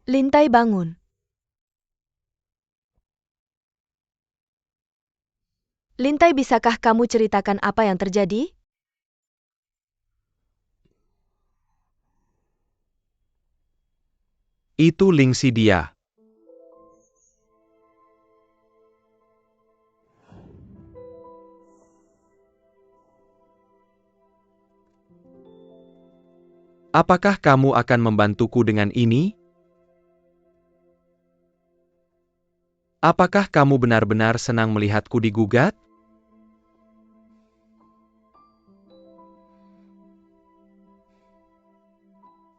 Lintai bangun. Lintai, bisakah kamu ceritakan apa yang terjadi? Itu Lingxi dia. Apakah kamu akan membantuku dengan ini? Apakah kamu benar-benar senang melihatku digugat?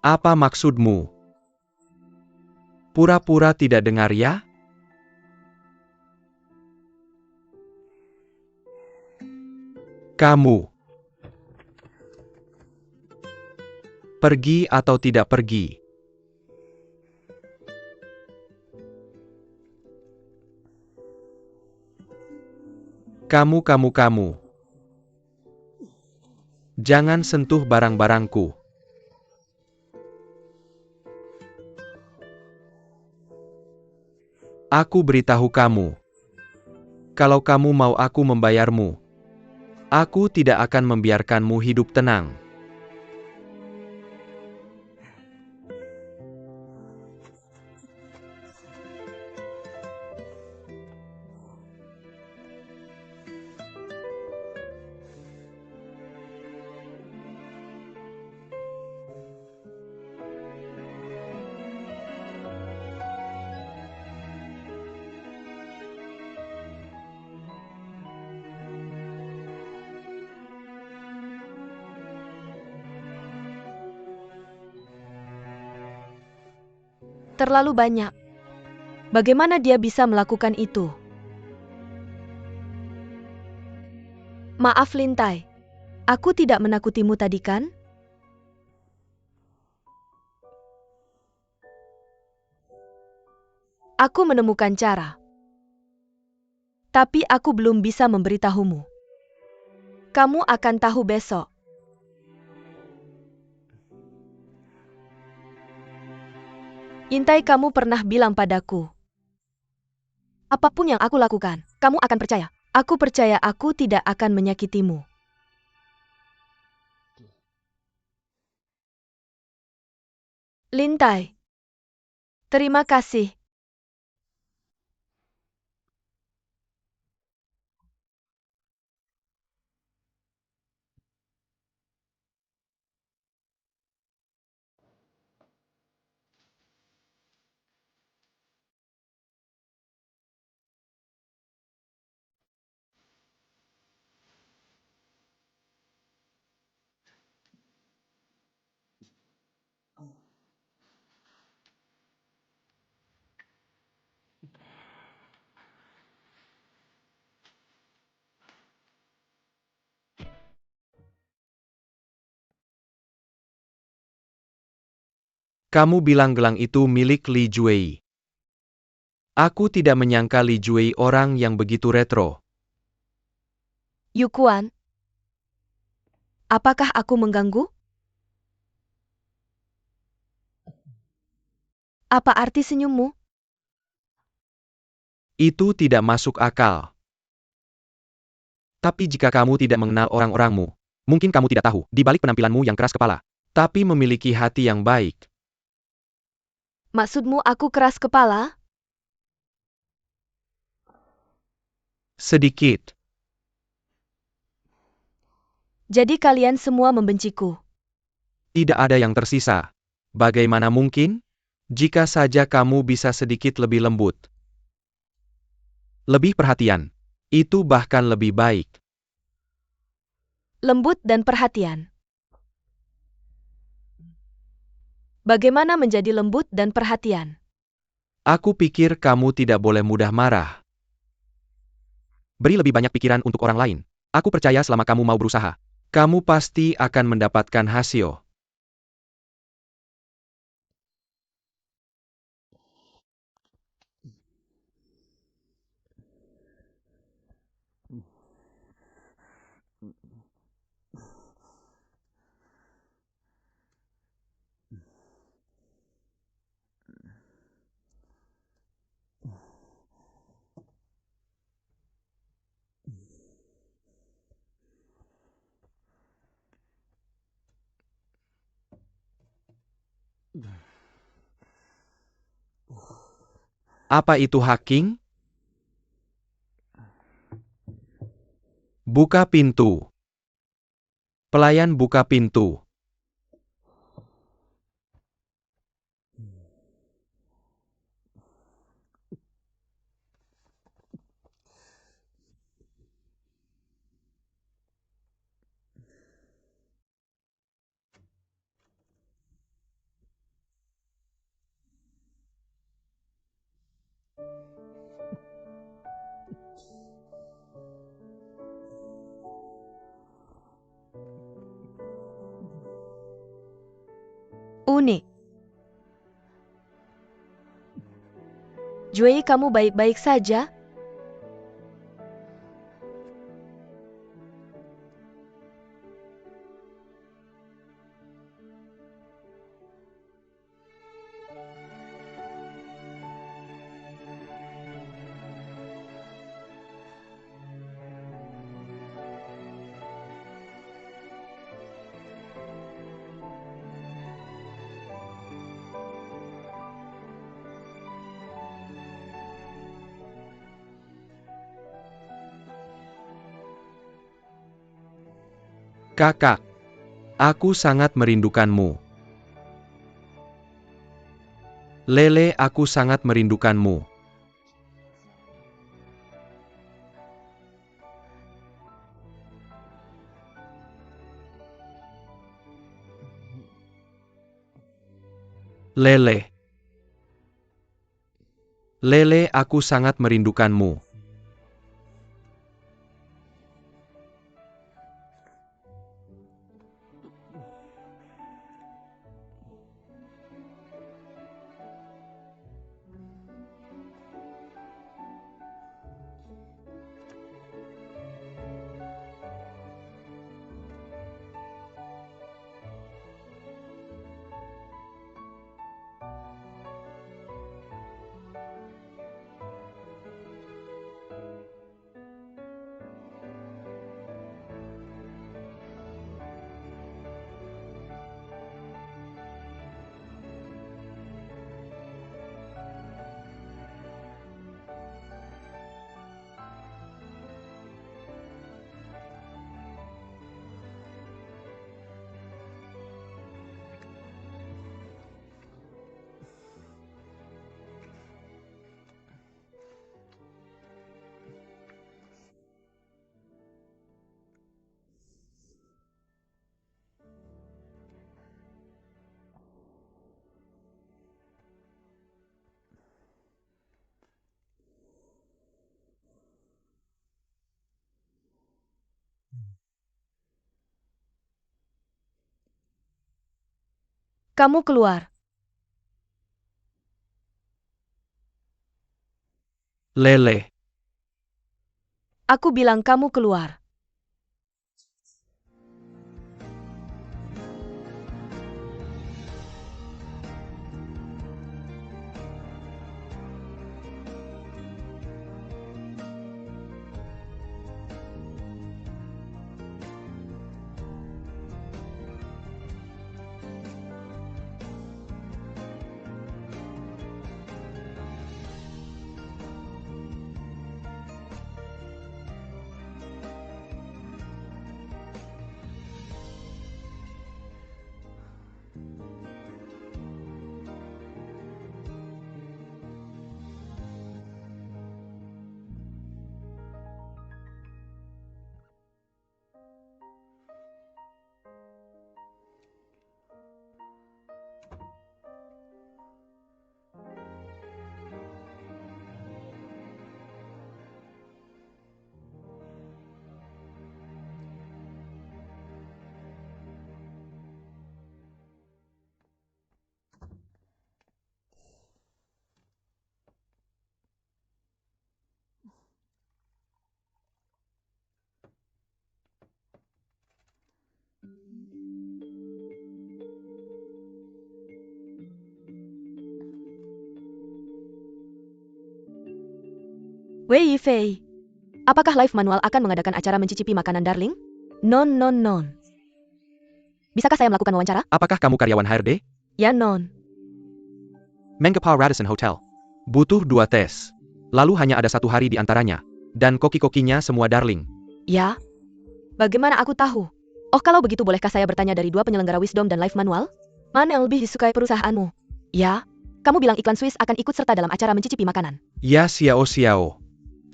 Apa maksudmu? Pura-pura tidak dengar ya? Kamu pergi atau tidak pergi? Kamu. Jangan sentuh barang-barangku. Aku beritahu kamu. Kalau kamu mau aku membayarmu, aku tidak akan membiarkanmu hidup tenang. Terlalu banyak. Bagaimana dia bisa melakukan itu? Maaf, Lintai. Aku tidak menakutimu tadi, kan? Aku menemukan cara. Tapi aku belum bisa memberitahumu. Kamu akan tahu besok. Intai, kamu pernah bilang padaku, apapun yang aku lakukan, kamu akan percaya. Aku percaya aku tidak akan menyakitimu. Lintai. Terima kasih. Kamu bilang gelang itu milik Li Juei. Aku tidak menyangka Li Juei orang yang begitu retro. Yukuan, apakah aku mengganggu? Apa arti senyummu? Itu tidak masuk akal. Tapi jika kamu tidak mengenal orang-orangmu, mungkin kamu tidak tahu, di balik penampilanmu yang keras kepala, tapi memiliki hati yang baik. Maksudmu aku keras kepala? Sedikit. Jadi kalian semua membenciku. Tidak ada yang tersisa. Bagaimana mungkin? Jika saja kamu bisa sedikit lebih lembut. Lebih perhatian. Itu bahkan lebih baik. Lembut dan perhatian. Bagaimana menjadi lembut dan perhatian? Aku pikir kamu tidak boleh mudah marah. Beri lebih banyak pikiran untuk orang lain. Aku percaya selama kamu mau berusaha, kamu pasti akan mendapatkan hasil. Apa itu hacking? Buka pintu. Pelayan buka pintu. Unik. Jue, kamu baik-baik saja? Kakak, aku sangat merindukanmu. Lele, aku sangat merindukanmu. Lele. Lele, aku sangat merindukanmu. Kamu keluar. Lele. Aku bilang kamu keluar. Wei Fei, apakah Live Manual akan mengadakan acara mencicipi makanan darling? Non. Bisakah saya melakukan wawancara? Apakah kamu karyawan HRD? Ya non. Mengapa Radisson Hotel? Butuh 2 tes. Lalu hanya ada 1 hari di antaranya. Dan koki-kokinya semua darling. Ya? Bagaimana aku tahu? Oh, kalau begitu bolehkah saya bertanya dari 2 penyelenggara Wisdom dan Life Manual? Mana yang lebih disukai perusahaanmu? Ya? Kamu bilang iklan Swiss akan ikut serta dalam acara mencicipi makanan. Ya Xiao Xiao.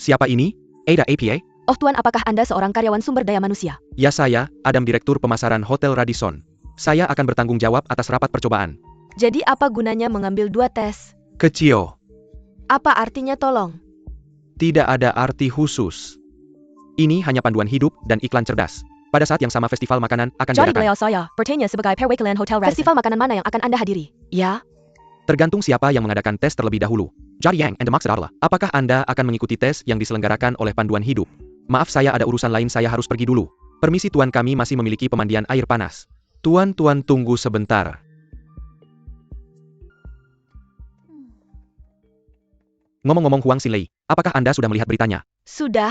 Siapa ini? Ada APA? Oh Tuan, apakah Anda seorang karyawan sumber daya manusia? Ya saya, Adam Direktur Pemasaran Hotel Radisson. Saya akan bertanggung jawab atas rapat percobaan. Jadi apa gunanya mengambil 2 tes? Kecil. Apa artinya tolong? Tidak ada arti khusus. Ini hanya panduan hidup dan iklan cerdas. Pada saat yang sama festival makanan akan Jadi diadakan. beliau saya bertanya sebagai perwakilan Hotel Radisson. Festival makanan mana yang akan Anda hadiri? Ya? Tergantung siapa yang mengadakan tes terlebih dahulu. Jadi Yang and the maksud adalah, apakah Anda akan mengikuti tes yang diselenggarakan oleh panduan hidup? Maaf saya ada urusan lain saya harus pergi dulu. Permisi tuan kami masih memiliki pemandian air panas. Tuan tunggu sebentar. Ngomong-ngomong Huang Xinlei, apakah Anda sudah melihat beritanya? Sudah.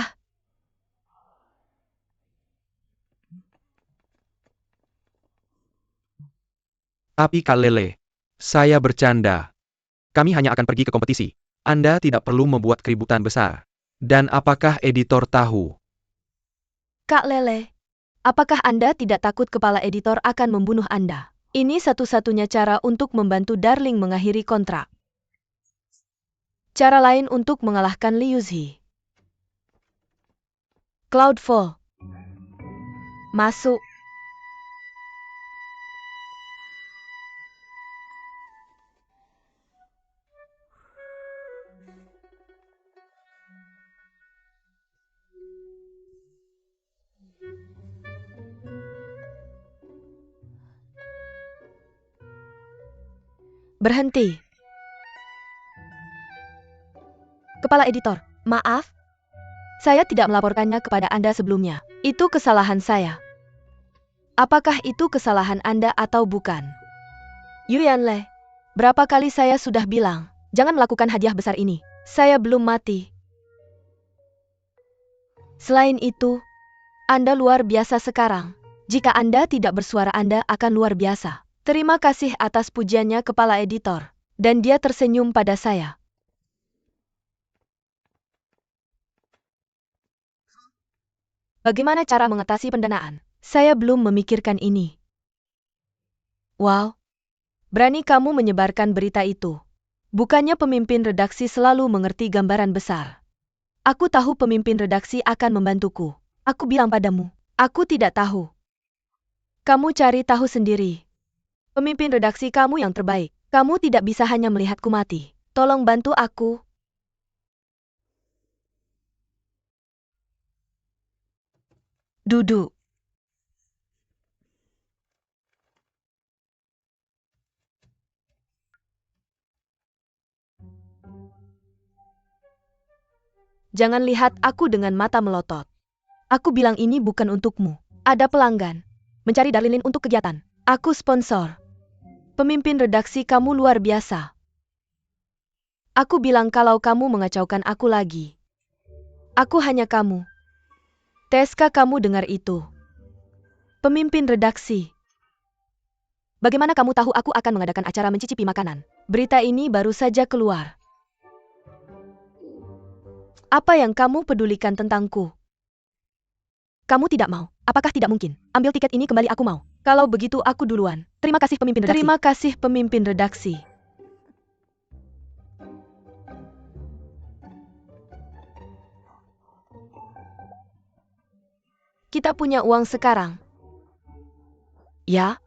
Tapi Kak Lele, saya bercanda. Kami hanya akan pergi ke kompetisi. Anda tidak perlu membuat keributan besar. Dan apakah editor tahu? Kak Lele, apakah Anda tidak takut kepala editor akan membunuh Anda? Ini satu-satunya cara untuk membantu Darling mengakhiri kontrak. Cara lain untuk mengalahkan Liu Zi. Cloudfall. Masuk. Berhenti. Kepala editor, maaf. Saya tidak melaporkannya kepada Anda sebelumnya. Itu kesalahan saya. Apakah itu kesalahan Anda atau bukan? Yuan Le, berapa kali saya sudah bilang, jangan melakukan hadiah besar ini. Saya belum mati. Selain itu, Anda luar biasa sekarang. Jika Anda tidak bersuara Anda akan luar biasa. Terima kasih atas pujiannya kepala editor. Dan dia tersenyum pada saya. Bagaimana cara mengatasi pendanaan? Saya belum memikirkan ini. Wow. Berani kamu menyebarkan berita itu. Bukannya pemimpin redaksi selalu mengerti gambaran besar. Aku tahu pemimpin redaksi akan membantuku. Aku bilang padamu, aku tidak tahu. Kamu cari tahu sendiri. Pemimpin redaksi kamu yang terbaik. Kamu tidak bisa hanya melihatku mati. Tolong bantu aku. Duduk. Jangan lihat aku dengan mata melotot. Aku bilang ini bukan untukmu. Ada pelanggan. Mencari Darlin untuk kegiatan. Aku sponsor. Pemimpin redaksi kamu luar biasa. Aku bilang kalau kamu mengacaukan aku lagi. Aku hanya kamu. Teska kamu dengar itu. Pemimpin redaksi. Bagaimana kamu tahu aku akan mengadakan acara mencicipi makanan? Berita ini baru saja keluar. Apa yang kamu pedulikan tentangku? Kamu tidak mau. Apakah tidak mungkin? Ambil tiket ini kembali aku mau. Kalau begitu aku duluan. Terima kasih pemimpin redaksi. Terima kasih pemimpin redaksi. Kita punya uang sekarang. Ya?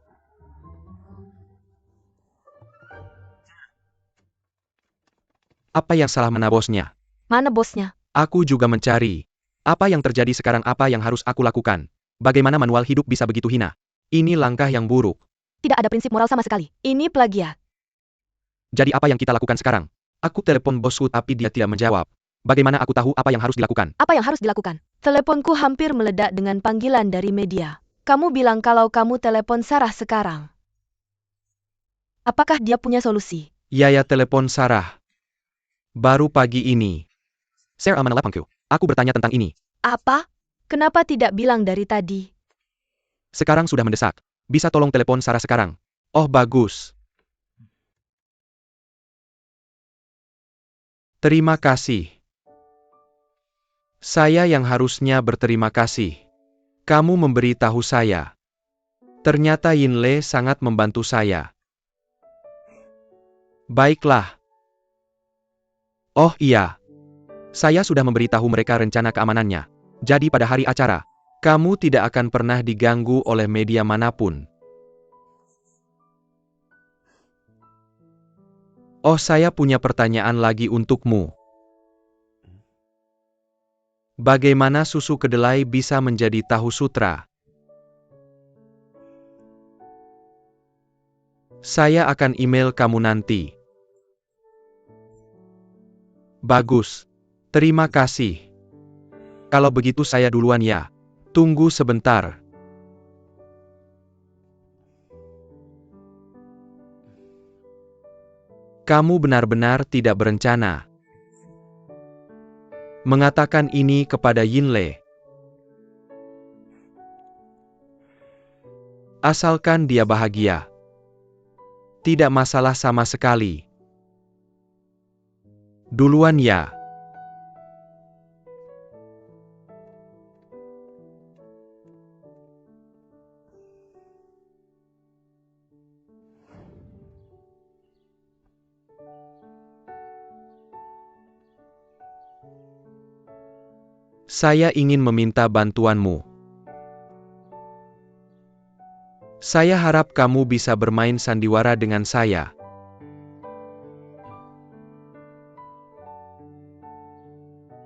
Apa yang salah mana bosnya? Mana bosnya? Aku juga mencari. Apa yang terjadi sekarang apa yang harus aku lakukan? Bagaimana manual hidup bisa begitu hina? Ini langkah yang buruk. Tidak ada prinsip moral sama sekali. Ini plagiat. Jadi apa yang kita lakukan sekarang? Aku telepon bosku tapi dia tidak menjawab. Bagaimana aku tahu apa yang harus dilakukan? Apa yang harus dilakukan? Teleponku hampir meledak dengan panggilan dari media. Kamu bilang kalau kamu telepon Sarah sekarang. Apakah dia punya solusi? Ya telepon Sarah. Baru pagi ini. Sarah menelepangku. Aku bertanya tentang ini. Apa? Kenapa tidak bilang dari tadi? Sekarang sudah mendesak. Bisa tolong telepon Sarah sekarang? Oh bagus. Terima kasih. Saya yang harusnya berterima kasih. Kamu memberi tahu saya. Ternyata Yinle sangat membantu saya. Baiklah. Oh iya. Saya sudah memberitahu mereka rencana keamanannya. Jadi pada hari acara, kamu tidak akan pernah diganggu oleh media manapun. Oh, saya punya pertanyaan lagi untukmu. Bagaimana susu kedelai bisa menjadi tahu sutra? Saya akan email kamu nanti. Bagus. Terima kasih. Kalau begitu saya duluan ya. Tunggu sebentar. Kamu benar-benar tidak berencana mengatakan ini kepada Yinle. Asalkan dia bahagia. Tidak masalah sama sekali. Duluan ya. Saya ingin meminta bantuanmu. Saya harap kamu bisa bermain sandiwara dengan saya.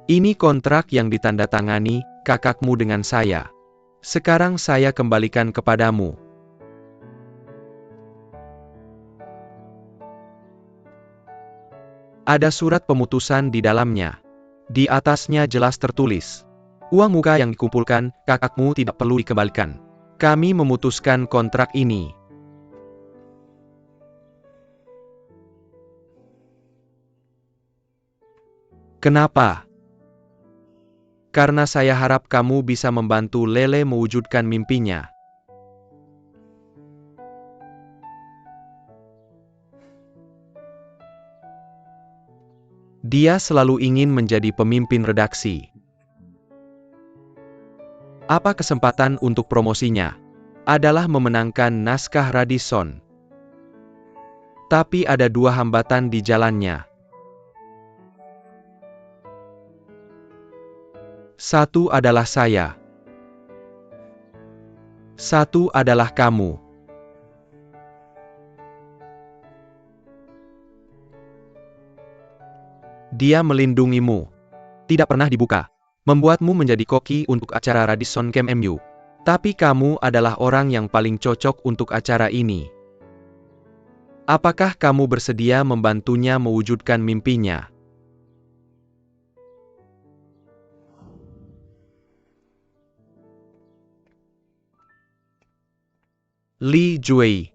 Ini kontrak yang ditandatangani kakakmu dengan saya. Sekarang saya kembalikan kepadamu. Ada surat pemutusan di dalamnya. Di atasnya jelas tertulis, uang muka yang dikumpulkan, kakakmu tidak perlu dikembalikan. Kami memutuskan kontrak ini. Kenapa? Karena saya harap kamu bisa membantu Lele mewujudkan mimpinya. Dia selalu ingin menjadi pemimpin redaksi. Apa kesempatan untuk promosinya? Adalah memenangkan naskah Radisson. Tapi ada dua hambatan di jalannya. Satu adalah saya. Satu adalah kamu. Dia melindungimu. Tidak pernah dibuka. Membuatmu menjadi koki untuk acara Radisson Camp MU. Tapi kamu adalah orang yang paling cocok untuk acara ini. Apakah kamu bersedia membantunya mewujudkan mimpinya? Li Jue.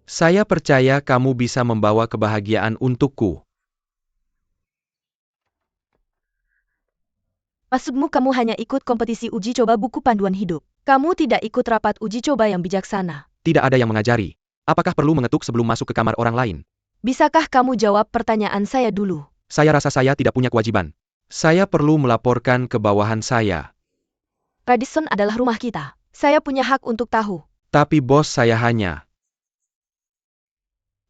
Saya percaya kamu bisa membawa kebahagiaan untukku. Maksudmu kamu hanya ikut kompetisi uji coba buku panduan hidup. Kamu tidak ikut rapat uji coba yang bijaksana. Tidak ada yang mengajari. Apakah perlu mengetuk sebelum masuk ke kamar orang lain? Bisakah kamu jawab pertanyaan saya dulu? Saya rasa saya tidak punya kewajiban. Saya perlu melaporkan ke bawahan saya. Radisson adalah rumah kita. Saya punya hak untuk tahu. Tapi bos saya hanya.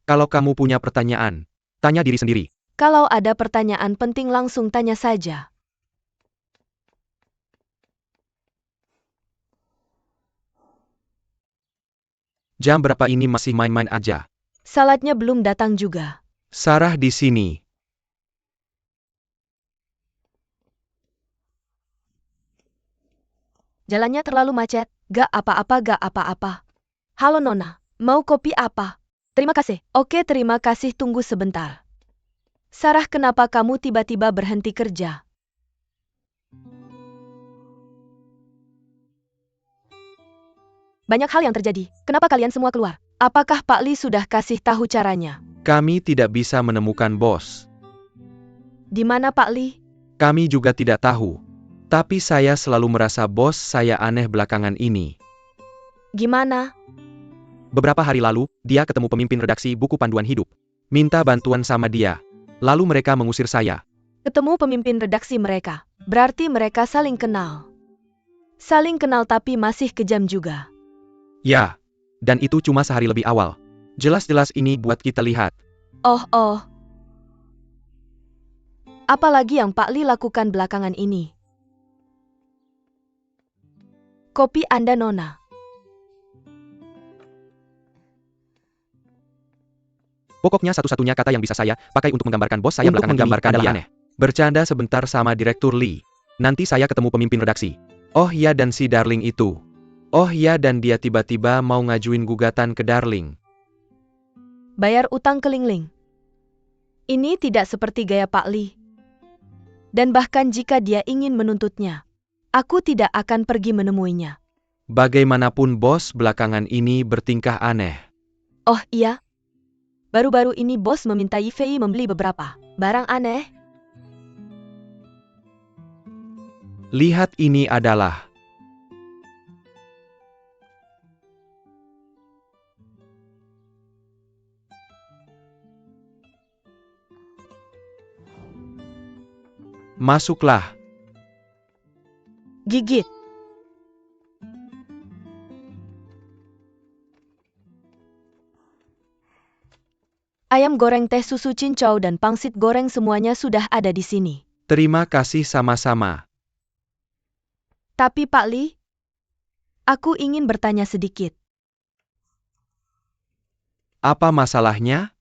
Kalau kamu punya pertanyaan, tanya diri sendiri. Kalau ada pertanyaan penting langsung tanya saja. Jam berapa ini masih main-main aja? Saladnya belum datang juga. Sarah di sini. Jalannya terlalu macet. Gak apa-apa. Halo Nona, mau kopi apa? Terima kasih. Oke, terima kasih, tunggu sebentar. Sarah, kenapa kamu tiba-tiba berhenti kerja? Banyak hal yang terjadi. Kenapa kalian semua keluar? Apakah Pak Li sudah kasih tahu caranya? Kami tidak bisa menemukan bos. Di mana Pak Li? Kami juga tidak tahu. Tapi saya selalu merasa bos saya aneh belakangan ini. Gimana? Beberapa hari lalu, dia ketemu pemimpin redaksi buku panduan hidup. Minta bantuan sama dia. Lalu mereka mengusir saya. Ketemu pemimpin redaksi mereka. Berarti mereka saling kenal. Saling kenal tapi masih kejam juga. Ya, dan itu cuma sehari lebih awal. Jelas-jelas ini buat kita lihat. Oh. Apalagi yang Pak Li lakukan belakangan ini? Kopi Anda, Nona. Pokoknya satu-satunya kata yang bisa saya pakai untuk menggambarkan bos saya belakangan ini adalah aneh. Bercanda sebentar sama Direktur Lee. Nanti saya ketemu pemimpin redaksi. Oh ya, dan si Darling itu. Oh ya, dan dia tiba-tiba mau ngajuin gugatan ke Darling. Bayar utang ke Ling Ling. Ini tidak seperti gaya Pak Li. Dan bahkan jika dia ingin menuntutnya, aku tidak akan pergi menemuinya. Bagaimanapun bos belakangan ini bertingkah aneh. Oh iya? Baru-baru ini bos meminta Yifei membeli beberapa barang aneh. Lihat, ini adalah masuklah. Gigit. Ayam goreng, teh susu cincau dan pangsit goreng semuanya sudah ada di sini. Terima kasih sama-sama. Tapi Pak Li, aku ingin bertanya sedikit. Apa masalahnya?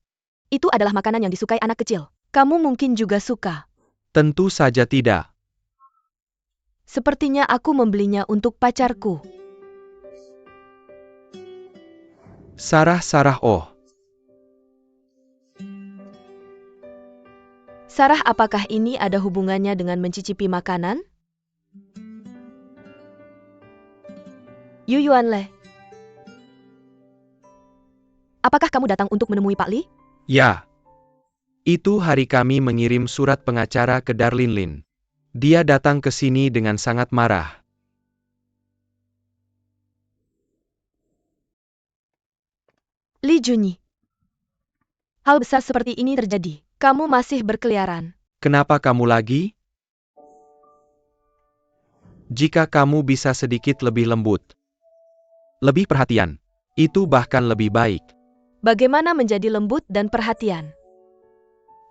Itu adalah makanan yang disukai anak kecil. Kamu mungkin juga suka. Tentu saja tidak. Sepertinya aku membelinya untuk pacarku. Sarah, oh. Sarah, apakah ini ada hubungannya dengan mencicipi makanan? Yu Yuanle. Apakah kamu datang untuk menemui Pak Li? Ya. Itu hari kami mengirim surat pengacara ke Darlin Lin. Dia datang ke sini dengan sangat marah. Li Junyi. Hal besar seperti ini terjadi. Kamu masih berkeliaran. Kenapa kamu lagi? Jika kamu bisa sedikit lebih lembut, lebih perhatian, itu bahkan lebih baik. Bagaimana menjadi lembut dan perhatian?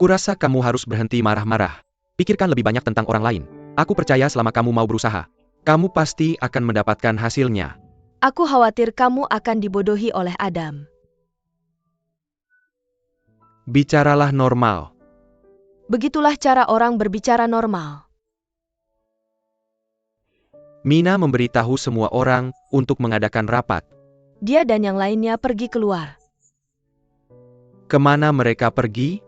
Kurasa kamu harus berhenti marah-marah. Pikirkan lebih banyak tentang orang lain. Aku percaya selama kamu mau berusaha, kamu pasti akan mendapatkan hasilnya. Aku khawatir kamu akan dibodohi oleh Adam. Bicaralah normal. Begitulah cara orang berbicara normal. Mina memberitahu semua orang untuk mengadakan rapat. Dia dan yang lainnya pergi keluar. Kemana mereka pergi?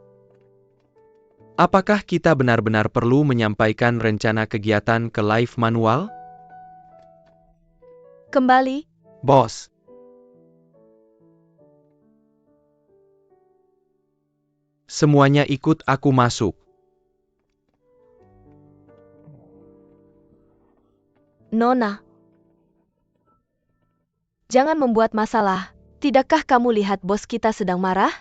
Apakah kita benar-benar perlu menyampaikan rencana kegiatan ke live manual? Kembali. Bos. Semuanya ikut aku masuk. Nona. Jangan membuat masalah. Tidakkah kamu lihat bos kita sedang marah?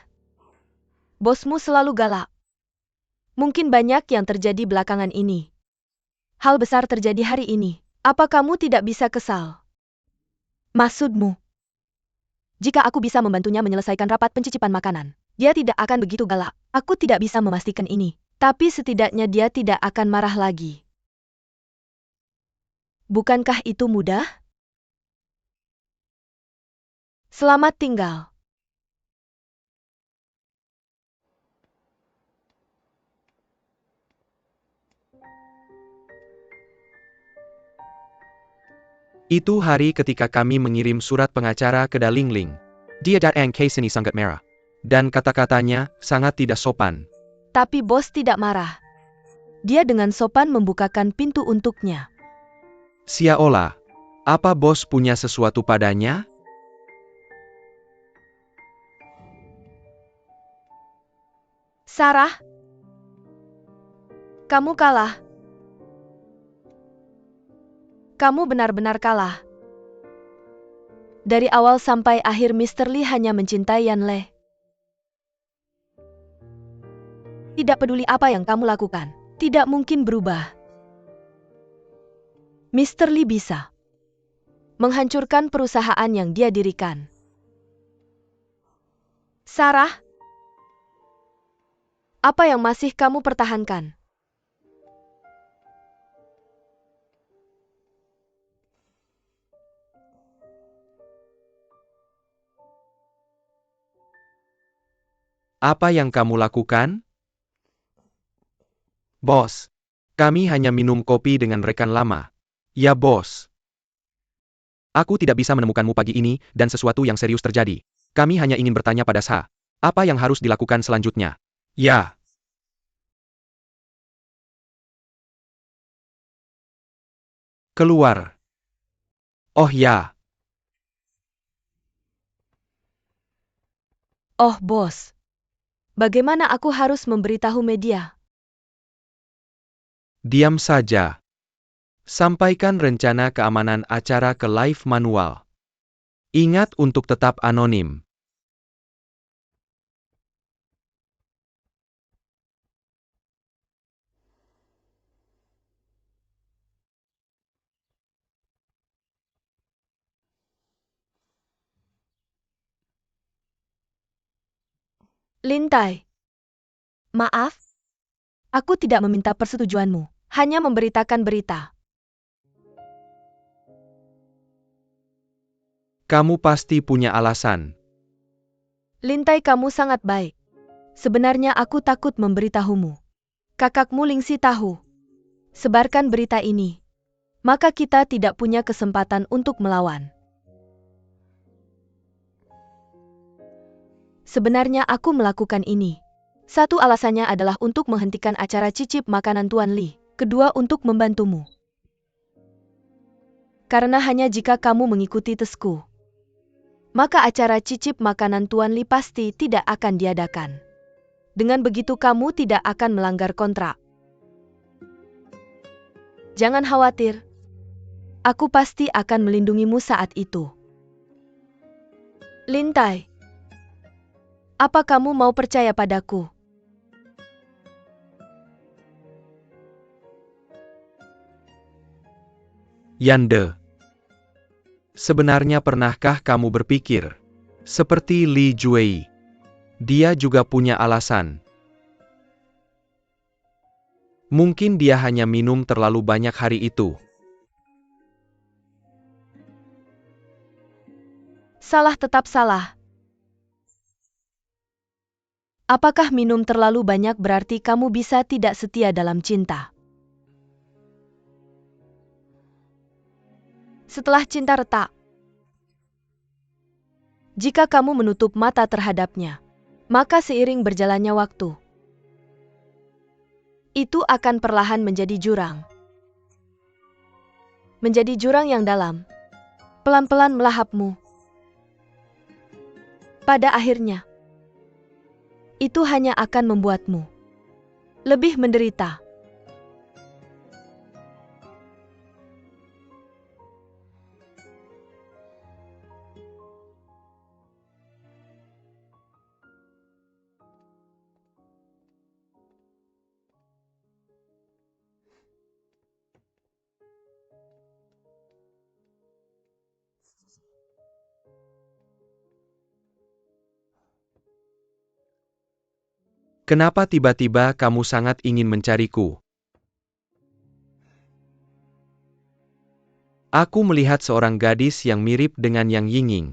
Bosmu selalu galak. Mungkin banyak yang terjadi belakangan ini. Hal besar terjadi hari ini. Apa kamu tidak bisa kesal? Maksudmu? Jika aku bisa membantunya menyelesaikan rapat pencicipan makanan, dia tidak akan begitu galak. Aku tidak bisa memastikan ini, tapi setidaknya dia tidak akan marah lagi. Bukankah itu mudah? Selamat tinggal. Itu hari ketika kami mengirim surat pengacara ke Darling Ling. Dia datang ke sini sangat merah. Dan kata-katanya sangat tidak sopan. Tapi bos tidak marah. Dia dengan sopan membukakan pintu untuknya. Seolah, apa bos punya sesuatu padanya? Sarah, kamu kalah. Kamu benar-benar kalah. Dari awal sampai akhir Mr. Lee hanya mencintai Yan Le. Tidak peduli apa yang kamu lakukan, tidak mungkin berubah. Mr. Lee bisa menghancurkan perusahaan yang dia dirikan. Sarah, apa yang masih kamu pertahankan? Apa yang kamu lakukan? Bos, kami hanya minum kopi dengan rekan lama. Ya bos. Aku tidak bisa menemukanmu pagi ini, dan sesuatu yang serius terjadi. Kami hanya ingin bertanya pada Sa. Apa yang harus dilakukan selanjutnya? Ya. Keluar. Oh ya. Oh bos, bagaimana aku harus memberitahu media? Diam saja. Sampaikan rencana keamanan acara ke live manual. Ingat untuk tetap anonim. Lintai. Maaf, aku tidak meminta persetujuanmu, hanya memberitakan berita. Kamu pasti punya alasan. Lintai, kamu sangat baik. Sebenarnya aku takut memberitahumu. Kakakmu Lingxi tahu. Sebarkan berita ini. Maka kita tidak punya kesempatan untuk melawan. Sebenarnya aku melakukan ini. Satu alasannya adalah untuk menghentikan acara cicip makanan Tuan Li. Kedua, untuk membantumu. Karena hanya jika kamu mengikuti tesku, maka acara cicip makanan Tuan Li pasti tidak akan diadakan. Dengan begitu kamu tidak akan melanggar kontrak. Jangan khawatir. Aku pasti akan melindungimu saat itu. Lintai. Apa kamu mau percaya padaku? Yande. Sebenarnya pernahkah kamu berpikir, seperti Li Juei, dia juga punya alasan. Mungkin dia hanya minum terlalu banyak hari itu. Salah tetap salah. Apakah minum terlalu banyak berarti kamu bisa tidak setia dalam cinta? Setelah cinta retak, jika kamu menutup mata terhadapnya, maka seiring berjalannya waktu, itu akan perlahan menjadi jurang. Menjadi jurang yang dalam, pelan-pelan melahapmu. Pada akhirnya, itu hanya akan membuatmu lebih menderita. Kenapa tiba-tiba kamu sangat ingin mencariku? Aku melihat seorang gadis yang mirip dengan Yang Yinging.